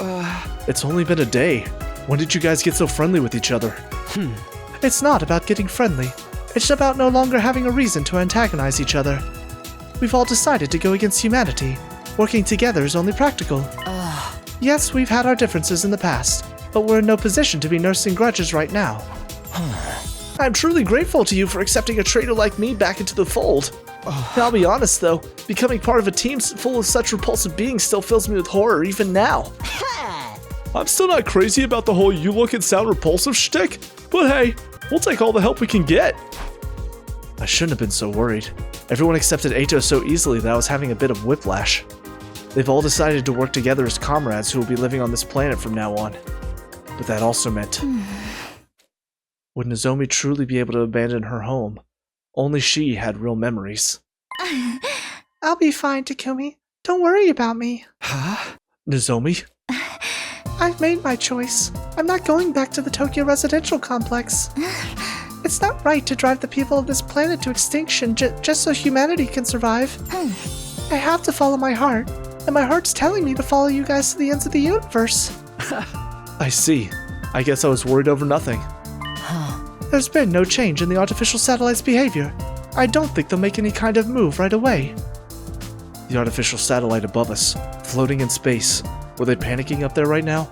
Speaker 1: It's only been a day. When did you guys get so friendly with each other? It's not about getting friendly. It's about no longer having a reason to antagonize each other. We've all decided to go against humanity. Working together is only practical. Yes, we've had our differences in the past, but we're in no position to be nursing grudges right now. I'm truly grateful to you for accepting a traitor like me back into the fold. I'll be honest though, becoming part of a team full of such repulsive beings still fills me with horror even now. I'm still not crazy about the whole you look and sound repulsive shtick, but hey, we'll take all the help we can get. I shouldn't have been so worried. Everyone accepted Eito so easily that I was having a bit of whiplash. They've all decided to work together as comrades who will be living on this planet from now on. But that also meant... Would Nozomi truly be able to abandon her home? Only she had real memories.
Speaker 4: I'll be fine, Takumi. Don't worry about me.
Speaker 1: Nozomi?
Speaker 4: I've made my choice. I'm not going back to the Tokyo residential complex. It's not right to drive the people of this planet to extinction just so humanity can survive. I have to follow my heart, and my heart's telling me to follow you guys to the ends of the universe.
Speaker 1: I see. I guess I was worried over nothing. There's been no change in the artificial satellite's behavior. I don't think they'll make any kind of move right away. The artificial satellite above us, floating in space. Were they panicking up there right now?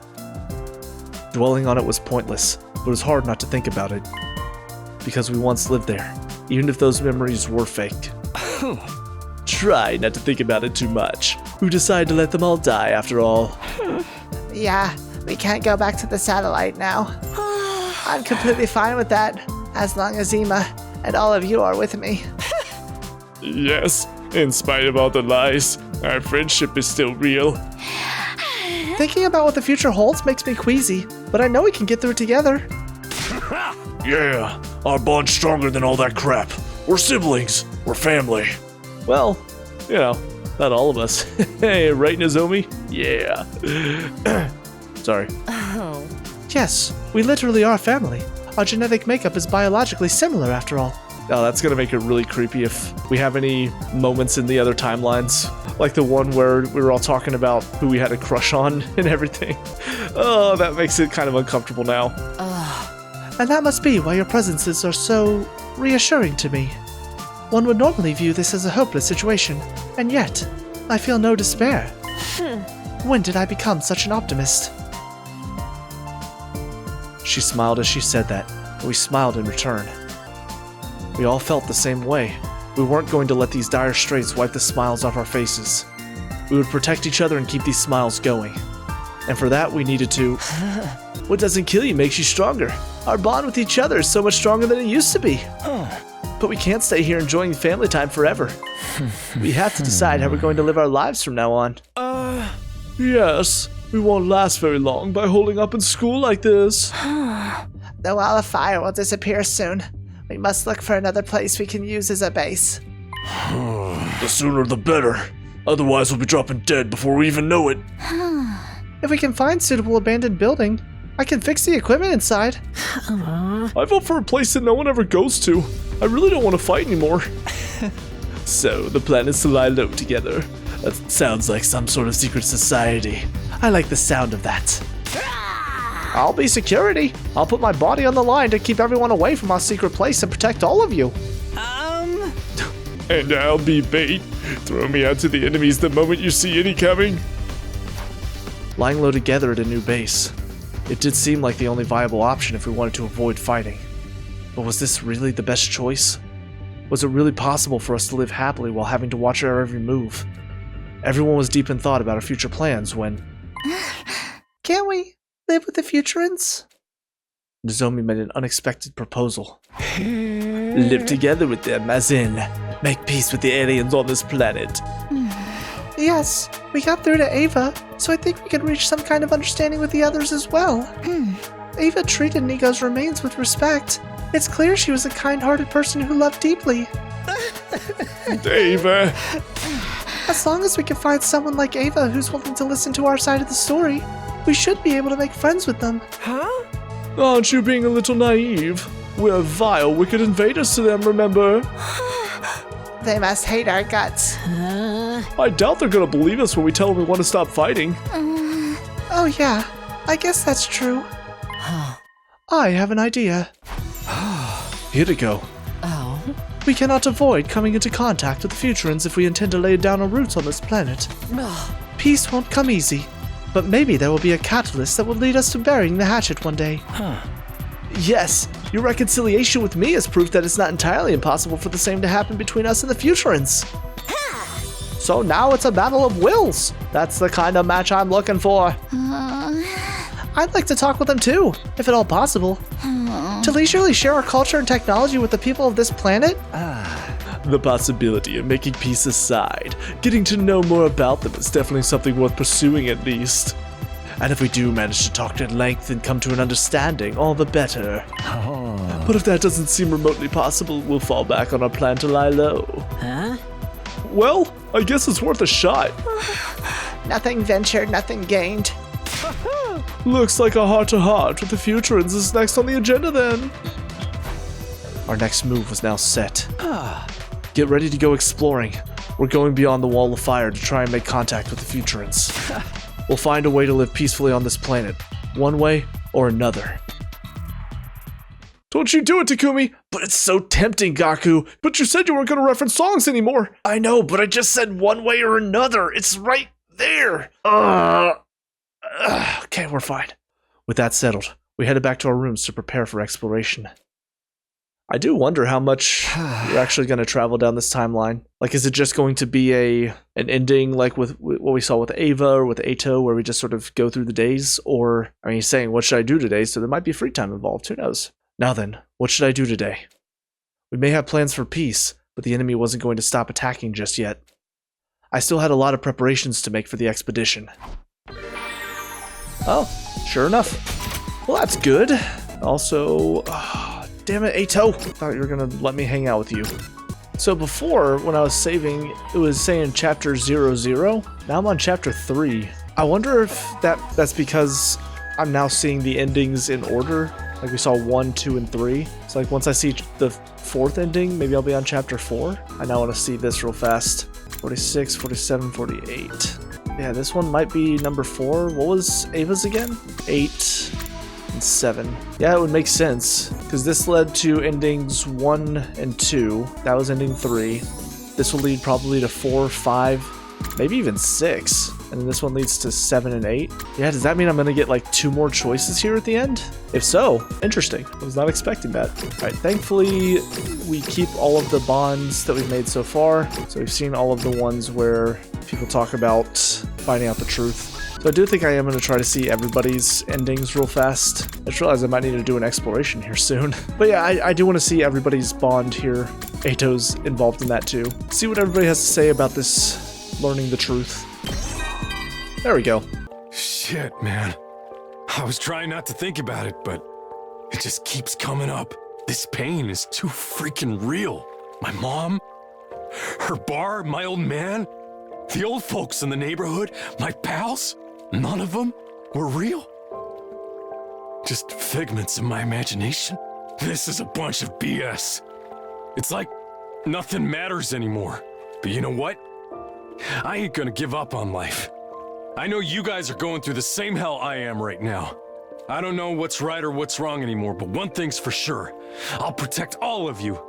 Speaker 1: Dwelling on it was pointless, but it was hard not to think about it. Because we once lived there, even if those memories were fake. Try not to think about it too much. Who decided to let them all die after all?
Speaker 4: Yeah, we can't go back to the satellite now. I'm completely fine with that, as long as Ima and all of you are with me.
Speaker 3: Yes, in spite of all the lies, our friendship is still real.
Speaker 4: Thinking about what the future holds makes me queasy, but I know we can get through it together.
Speaker 3: Yeah, our bond's stronger than all that crap. We're siblings. We're family.
Speaker 1: Well, you know, not all of us. Hey, right, Nozomi? Yeah. Sorry.
Speaker 4: Yes, we literally are family. Our genetic makeup is biologically similar after all.
Speaker 1: Oh, that's gonna make it really creepy if we have any moments in the other timelines. Like the one where we were all talking about who we had a crush on and everything. Oh, that makes it kind of uncomfortable now.
Speaker 4: And that must be why your presences are so reassuring to me. One would normally view this as a hopeless situation, and yet, I feel no despair. When did I become such an optimist?
Speaker 1: She smiled as she said that, and we smiled in return. We all felt the same way. We weren't going to let these dire straits wipe the smiles off our faces. We would protect each other and keep these smiles going. And for that, we needed to... What doesn't kill you makes you stronger. Our bond with each other is so much stronger than it used to be. But we can't stay here enjoying family time forever. We have to decide how we're going to live our lives from now on. Yes, we won't last very long by holding up in school like this.
Speaker 4: The wall of fire will disappear soon. We must look for another place we can use as a base.
Speaker 3: The sooner the better. Otherwise we'll be dropping dead before we even know it.
Speaker 4: If we can find suitable abandoned building, I can fix the equipment inside.
Speaker 1: I vote for a place that no one ever goes to. I really don't want to fight anymore. So, the plan is to lie low together. That sounds like some sort of secret society. I like the sound of that. I'll be security. I'll put my body on the line to keep everyone away from our secret place and protect all of you.
Speaker 3: And I'll be bait. Throw me out to the enemies the moment you see any coming.
Speaker 1: Lying low together at a new base. It did seem like the only viable option if we wanted to avoid fighting. But was this really the best choice? Was it really possible for us to live happily while having to watch our every move? Everyone was deep in thought about our future plans when...
Speaker 4: Can't we live with the Futurans?
Speaker 1: Nozomi made an unexpected proposal. Live together with them, as in, make peace with the aliens on this planet.
Speaker 4: Yes, we got through to Ava, so I think we could reach some kind of understanding with the others as well. Ava treated Nigo's remains with respect. It's clear she was a kind-hearted person who loved deeply.
Speaker 1: Ava.
Speaker 4: As long as we can find someone like Ava who's willing to listen to our side of the story, we should be able to make friends with them.
Speaker 1: Aren't you being a little naive? We're vile, wicked invaders to them, remember?
Speaker 4: They must hate our guts.
Speaker 1: I doubt they're gonna believe us when we tell them we want to stop fighting.
Speaker 4: Oh yeah, I guess that's true.
Speaker 1: I have an idea. Here to go. We cannot avoid coming into contact with the Futurans if we intend to lay down our roots on this planet. Peace won't come easy, but maybe there will be a catalyst that will lead us to burying the hatchet one day. Yes, your reconciliation with me is proof that it's not entirely impossible for the same to happen between us and the Futurans. So now it's a battle of wills. That's the kind of match I'm looking for. I'd like to talk with them too, if at all possible. To leisurely share our culture and technology with the people of this planet? The possibility of making peace aside, getting to know more about them is definitely something worth pursuing at least. And if we do manage to talk at length and come to an understanding, all the better. But if that doesn't seem remotely possible, we'll fall back on our plan to lie low. Well, I guess it's worth a shot.
Speaker 4: Nothing ventured, nothing gained.
Speaker 1: Looks like a heart-to-heart with the Futurans is next on the agenda then. Our next move was now set. Get ready to go exploring. We're going beyond the Wall of Fire to try and make contact with the Futurans. We'll find a way to live peacefully on this planet, one way or another. Don't you do it, Takumi! But it's so tempting, Gaku! But you said you weren't going to reference songs anymore! I know, but I just said one way or another! It's right there! Okay, we're fine. With that settled, we headed back to our rooms to prepare for exploration. I do wonder how much you're actually going to travel down this timeline. Like, is it just going to be an ending like with what we saw with Ava or with Eito, where we just sort of go through the days? Or, I mean, he's saying, what should I do today? So there might be free time involved. Who knows? Now then, what should I do today? We may have plans for peace, but the enemy wasn't going to stop attacking just yet. I still had a lot of preparations to make for the expedition. Oh, sure enough. Well, that's good. Also, damn it, Eito. Thought you were gonna let me hang out with you. So before, when I was saving, it was saying chapter 00. Now I'm on chapter 3. I wonder if that's because I'm now seeing the endings in order. Like we saw 1, 2, and 3. So like once I see the 4th ending, maybe I'll be on chapter 4. I now want to see this real fast. 46, 47, 48. Yeah, this one might be number 4. What was Ava's again? 8 and 7. Yeah, it would make sense, because this led to endings 1 and 2. That was ending 3. This will lead probably to 4, 5, maybe even 6. And then this one leads to 7 and 8. Yeah, does that mean I'm going to get like 2 more choices here at the end? If so, interesting. I was not expecting that. Alright, thankfully we keep all of the bonds that we've made so far. So we've seen all of the ones where people talk about finding out the truth. So I do think I am going to try to see everybody's endings real fast. I just realized I might need to do an exploration here soon. But yeah, I do want to see everybody's bond here. Eito's involved in that too. See what everybody has to say about this learning the truth. There we go.
Speaker 5: Shit, man. I was trying not to think about it, but it just keeps coming up. This pain is too freaking real. My mom, her bar, my old man, the old folks in the neighborhood, my pals, none of them were real. Just figments of my imagination. This is a bunch of BS. It's like nothing matters anymore. But you know what? I ain't gonna give up on life. I know you guys are going through the same hell I am right now. I don't know what's right or what's wrong anymore, but one thing's for sure. I'll protect all of you,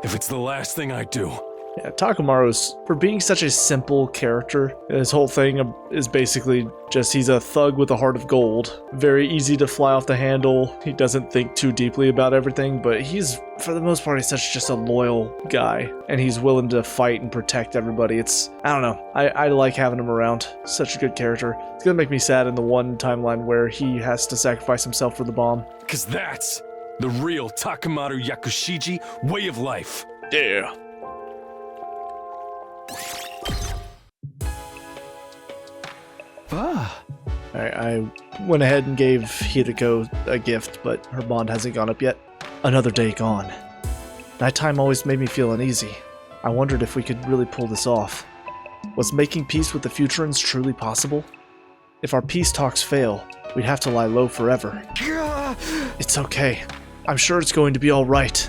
Speaker 5: if it's the last thing I do.
Speaker 1: Yeah, Takamaru's, for being such a simple character, his whole thing is basically just he's a thug with a heart of gold. Very easy to fly off the handle. He doesn't think too deeply about everything, but he's, for the most part, he's such just a loyal guy. And he's willing to fight and protect everybody. I don't know, I like having him around. Such a good character. It's gonna make me sad in the one timeline where he has to sacrifice himself for the bomb.
Speaker 5: Cause that's the real Takamaru Yakushiji way of life.
Speaker 1: Yeah. Alright, I went ahead and gave Hiriko a gift, but her bond hasn't gone up yet. Another day gone. Nighttime always made me feel uneasy. I wondered if we could really pull this off. Was making peace with the Futurans truly possible? If our peace talks fail, we'd have to lie low forever. It's okay. I'm sure it's going to be alright.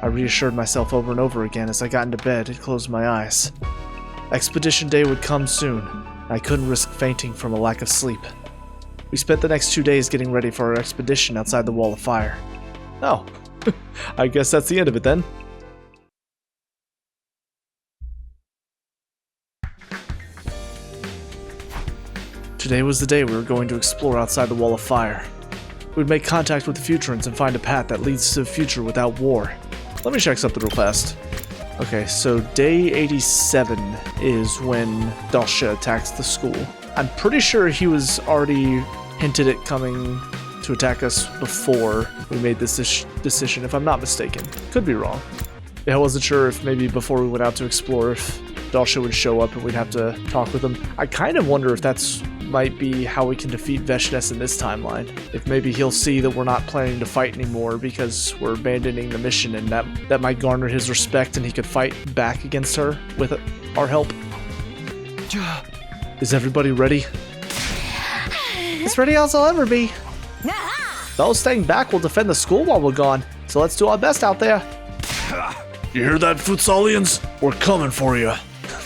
Speaker 1: I reassured myself over and over again as I got into bed and closed my eyes. Expedition day would come soon, and I couldn't risk fainting from a lack of sleep. We spent the next 2 days getting ready for our expedition outside the wall of fire. Oh, I guess that's the end of it then. Today was the day we were going to explore outside the wall of fire. We'd make contact with the Futurans and find a path that leads to a future without war. Let me check something real fast. Okay, so day 87 is when Dalsha attacks the school. I'm pretty sure he was already hinted at coming to attack us before we made this decision, if I'm not mistaken. Could be wrong. Yeah, I wasn't sure if maybe before we went out to explore if Dalsha would show up and we'd have to talk with him. I kind of wonder if that's might be how we can defeat Veshnes in this timeline. If maybe he'll see that we're not planning to fight anymore because we're abandoning the mission, and that might garner his respect and he could fight back against her with our help. Is everybody ready?
Speaker 4: As ready as I'll ever be.
Speaker 1: Those staying back will defend the school while we're gone, so let's do our best out there.
Speaker 3: You hear that, Futsalians? We're coming for you.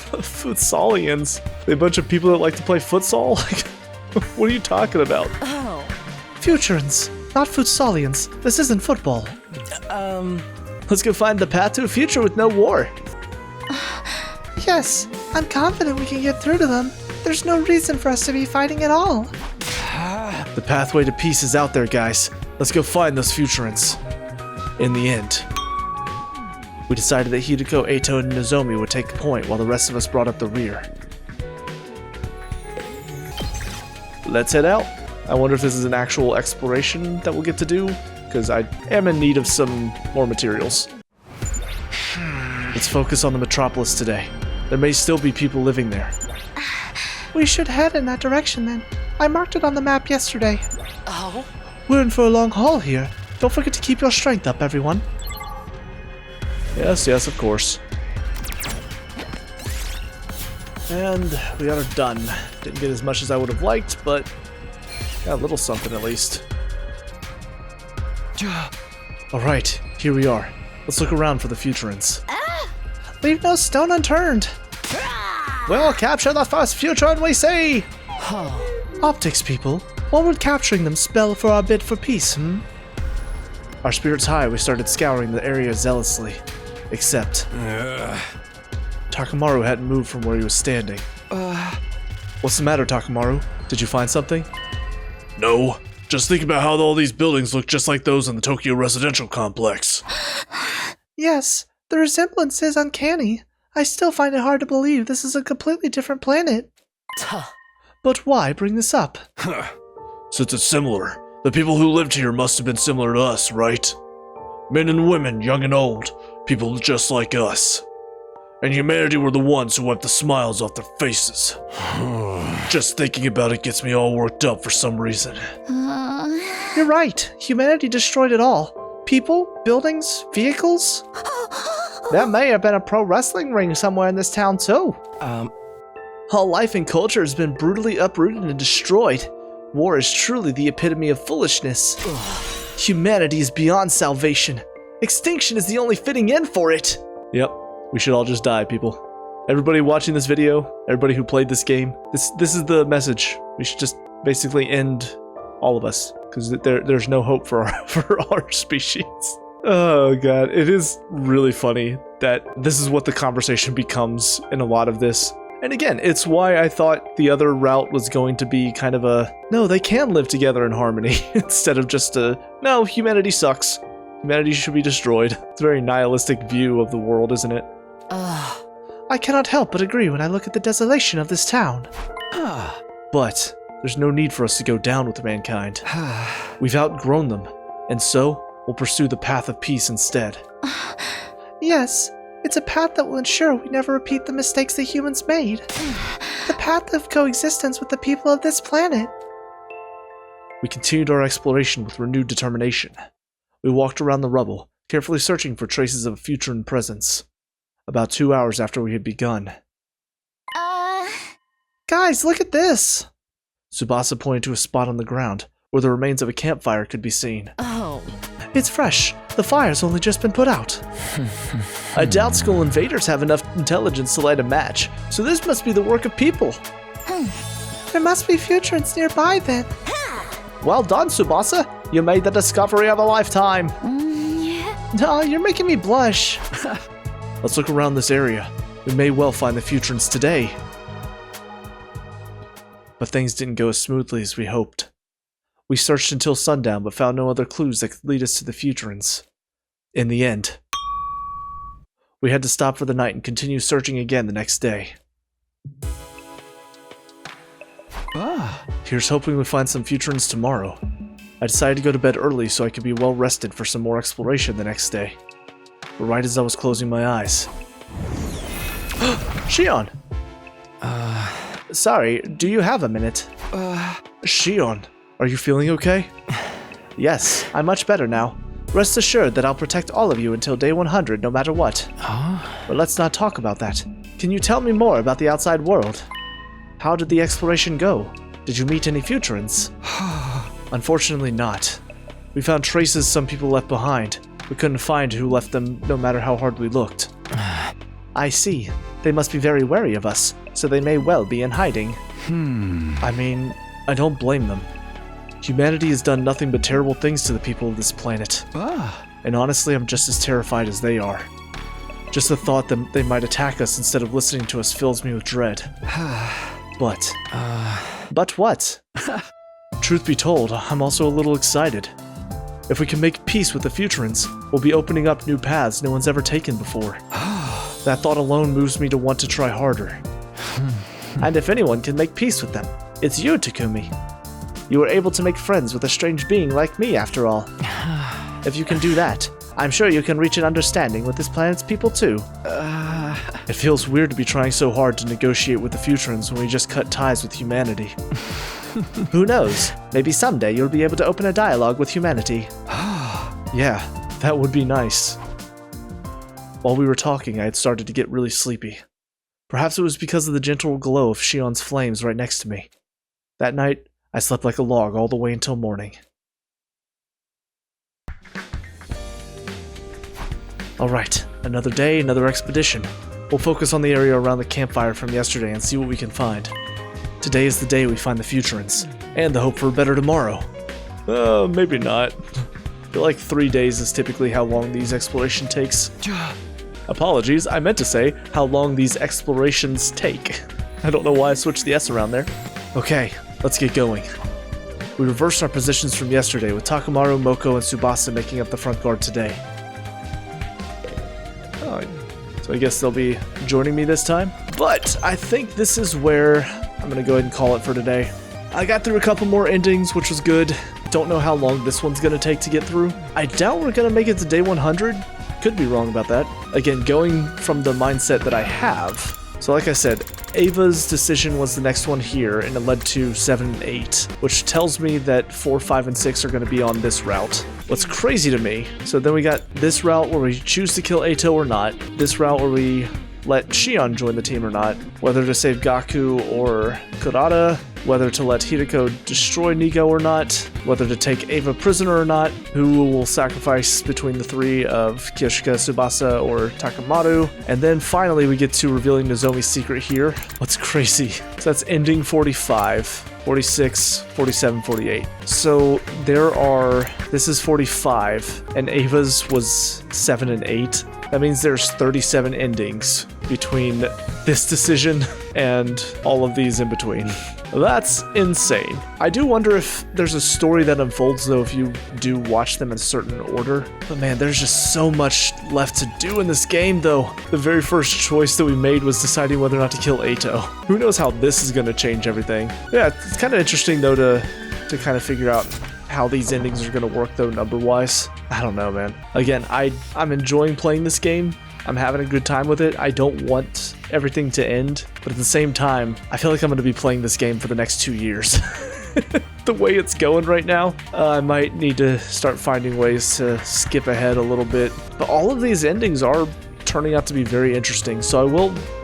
Speaker 1: Futsalians? They a bunch of people that like to play futsal? What are you talking about?
Speaker 7: Oh.
Speaker 4: Futurans, not Futsalians. This isn't football.
Speaker 1: Let's go find the path to a future with no war.
Speaker 4: Yes, I'm confident we can get through to them. There's no reason for us to be fighting at all.
Speaker 1: The pathway to peace is out there, guys. Let's go find those Futurans. In the end, we decided that Hideko, Eito, and Nozomi would take the point while the rest of us brought up the rear. Let's head out. I wonder if this is an actual exploration that we'll get to do, because I am in need of some more materials. Let's focus on the metropolis today. There may still be people living there.
Speaker 4: We should head in that direction then. I marked it on the map yesterday.
Speaker 7: Oh?
Speaker 4: We're in for a long haul here. Don't forget to keep your strength up, everyone.
Speaker 1: Yes, of course. And we are done. Didn't get as much as I would have liked, but got a little something at least. Alright, here we are. Let's look around for the Futurans.
Speaker 4: Leave no stone unturned.
Speaker 1: We'll capture the first Futuran we see!
Speaker 4: Optics, people. What would capturing them spell for our bid for peace,
Speaker 1: Our spirits high, we started scouring the area zealously. Except Takamaru hadn't moved from where he was standing. What's the matter, Takamaru? Did you find something?
Speaker 3: No. Just think about how all these buildings look just like those in the Tokyo residential complex.
Speaker 4: Yes, the resemblance is uncanny. I still find it hard to believe this is a completely different planet.
Speaker 1: But why bring this up?
Speaker 3: Since it's similar, the people who lived here must have been similar to us, right? Men and women, young and old, people just like us. And humanity were the ones who wiped the smiles off their faces. Just thinking about it gets me all worked up for some reason.
Speaker 4: You're right. Humanity destroyed it all. People, buildings, vehicles. There may have been a pro wrestling ring somewhere in this town too.
Speaker 1: All life and culture has been brutally uprooted and destroyed. War is truly the epitome of foolishness. Humanity is beyond salvation. Extinction is the only fitting end for it. Yep, we should all just die, people. Everybody watching this video, everybody who played this game, this is the message. We should just basically end all of us, because there's no hope for our species. Oh god, it is really funny that this is what the conversation becomes in a lot of this. And again, it's why I thought the other route was going to be kind of a, no, they can live together in harmony, instead of just a, no, humanity sucks. Humanity should be destroyed. It's a very nihilistic view of the world, isn't it?
Speaker 4: I cannot help but agree when I look at the desolation of this town.
Speaker 1: But there's no need for us to go down with mankind. We've outgrown them, and so we'll pursue the path of peace instead.
Speaker 4: Yes, it's a path that will ensure we never repeat the mistakes that humans made. The path of coexistence with the people of this planet.
Speaker 1: We continued our exploration with renewed determination. We walked around the rubble, carefully searching for traces of a Futuran presence. About 2 hours after we had begun.
Speaker 3: Guys, look at this!
Speaker 1: Tsubasa pointed to a spot on the ground, where the remains of a campfire could be seen.
Speaker 3: Oh.
Speaker 1: It's fresh. The fire's only just been put out. I doubt school invaders have enough intelligence to light a match, so this must be the work of people.
Speaker 4: There must be Futurans nearby then.
Speaker 1: Well done, Tsubasa. You made the discovery of a lifetime.
Speaker 3: No, you're making me blush.
Speaker 1: Let's look around this area. We may well find the Futurans today. But things didn't go as smoothly as we hoped. We searched until sundown, but found no other clues that could lead us to the Futurans. In the end, we had to stop for the night and continue searching again the next day. Here's hoping we find some Futurans tomorrow. I decided to go to bed early so I could be well rested for some more exploration the next day. But right as I was closing my eyes... Shion! Sorry, do you have a minute? Shion, are you feeling okay? Yes, I'm much better now. Rest assured that I'll protect all of you until day 100 no matter what. But let's not talk about that. Can you tell me more about the outside world? How did the exploration go? Did you meet any Futurans? Unfortunately not. We found traces some people left behind. We couldn't find who left them no matter how hard we looked. I see. They must be very wary of us, so they may well be in hiding. I mean, I don't blame them. Humanity has done nothing but terrible things to the people of this planet. And honestly, I'm just as terrified as they are. Just the thought that they might attack us instead of listening to us fills me with dread. But what? Truth be told, I'm also a little excited. If we can make peace with the Futurans, we'll be opening up new paths no one's ever taken before. That thought alone moves me to want to try harder. And if anyone can make peace with them, it's you, Takumi. You were able to make friends with a strange being like me, after all. If you can do that, I'm sure you can reach an understanding with this planet's people too. It feels weird to be trying so hard to negotiate with the Futurans when we just cut ties with humanity. Who knows? Maybe someday you'll be able to open a dialogue with humanity. Yeah, that would be nice. While we were talking, I had started to get really sleepy. Perhaps it was because of the gentle glow of Shion's flames right next to me. That night, I slept like a log all the way until morning. Alright, another day, another expedition. We'll focus on the area around the campfire from yesterday and see what we can find. Today is the day we find the Futurans, and the hope for a better tomorrow. Maybe not. I feel like 3 days is typically how long these exploration takes. Apologies, I meant to say how long these explorations take. I don't know why I switched the S around there. Okay, let's get going. We reversed our positions from yesterday with Takamaru, Moko, and Tsubasa making up the front guard today. So I guess they'll be joining me this time. But I think this is where I'm gonna go ahead and call it for today. I got through a couple more endings, which was good. Don't know how long this one's gonna take to get through. I doubt we're gonna make it to day 100. Could be wrong about that. Again, going from the mindset that I have. So like I said, Ava's decision was the next one here, and it led to 7 and 8, which tells me that 4, 5, and 6 are going to be on this route. What's crazy to me, so then we got this route where we choose to kill Eito or not, this route where we let Shion join the team or not, whether to save Gaku or Kurata, whether to let Hideko destroy Nigo or not, whether to take Ava prisoner or not, who will sacrifice between the three of Kyoshika, Tsubasa, or Takamaru, and then finally we get to revealing Nozomi's secret here. What's crazy? So that's ending 45, 46, 47, 48. So this is 45, and Ava's was 7 and 8. That means there's 37 endings between this decision and all of these in between. That's insane. I do wonder if there's a story that unfolds though if you do watch them in a certain order. But man, there's just so much left to do in this game though. The very first choice that we made was deciding whether or not to kill Eito. Who knows how this is going to change everything. Yeah, it's kind of interesting though to kind of figure out how these endings are going to work though number-wise. I don't know, man. Again, I'm enjoying playing this game. I'm having a good time with it. I don't want everything to end, but at the same time, I feel like I'm going to be playing this game for the next 2 years. the way it's going right now, I might need to start finding ways to skip ahead a little bit. But all of these endings are turning out to be very interesting, so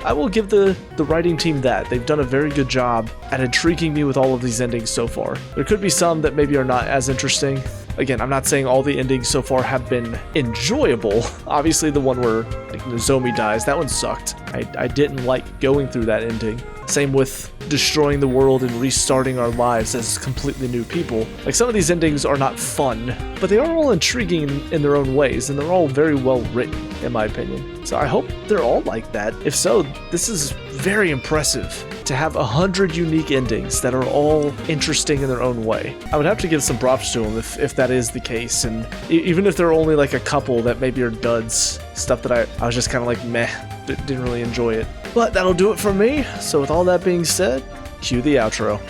Speaker 1: I will give the writing team that. They've done a very good job at intriguing me with all of these endings so far. There could be some that maybe are not as interesting. Again, I'm not saying all the endings so far have been enjoyable. Obviously, the one where like, Nozomi dies, that one sucked. I didn't like going through that ending. Same with destroying the world and restarting our lives as completely new people. Like, some of these endings are not fun, but they are all intriguing in their own ways, and they're all very well written, in my opinion. So I hope they're all like that. If so, this is very impressive to have 100 unique endings that are all interesting in their own way. I would have to give some props to them if that is the case, and even if there are only like a couple that maybe are duds, stuff that I was just kind of like meh, didn't really enjoy it. But that'll do it for me. So with all that being said, cue the outro.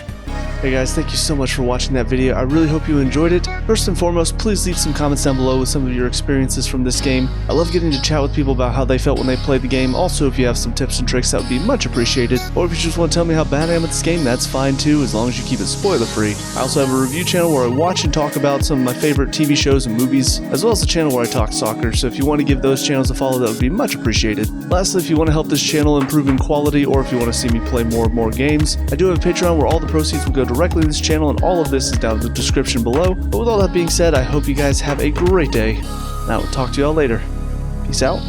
Speaker 3: Hey guys, thank you so much for watching that video. I really hope you enjoyed it. First and foremost, please leave some comments down below with some of your experiences from this game. I love getting to chat with people about how they felt when they played the game. Also, if you have some tips and tricks, that would be much appreciated. Or if you just want to tell me how bad I am at this game, that's fine too, as long as you keep it spoiler free. I also have a review channel where I watch and talk about some of my favorite TV shows and movies, as well as a channel where I talk soccer, so if you want to give those channels a follow, that would be much appreciated. Lastly, if you want to help this channel improve in quality, or if you want to see me play more games, I do have a Patreon where all the proceeds will go directly to this channel, and all of this is down in the description below. But with all that being said, I hope you guys have a great day, and I will talk to y'all later. Peace out.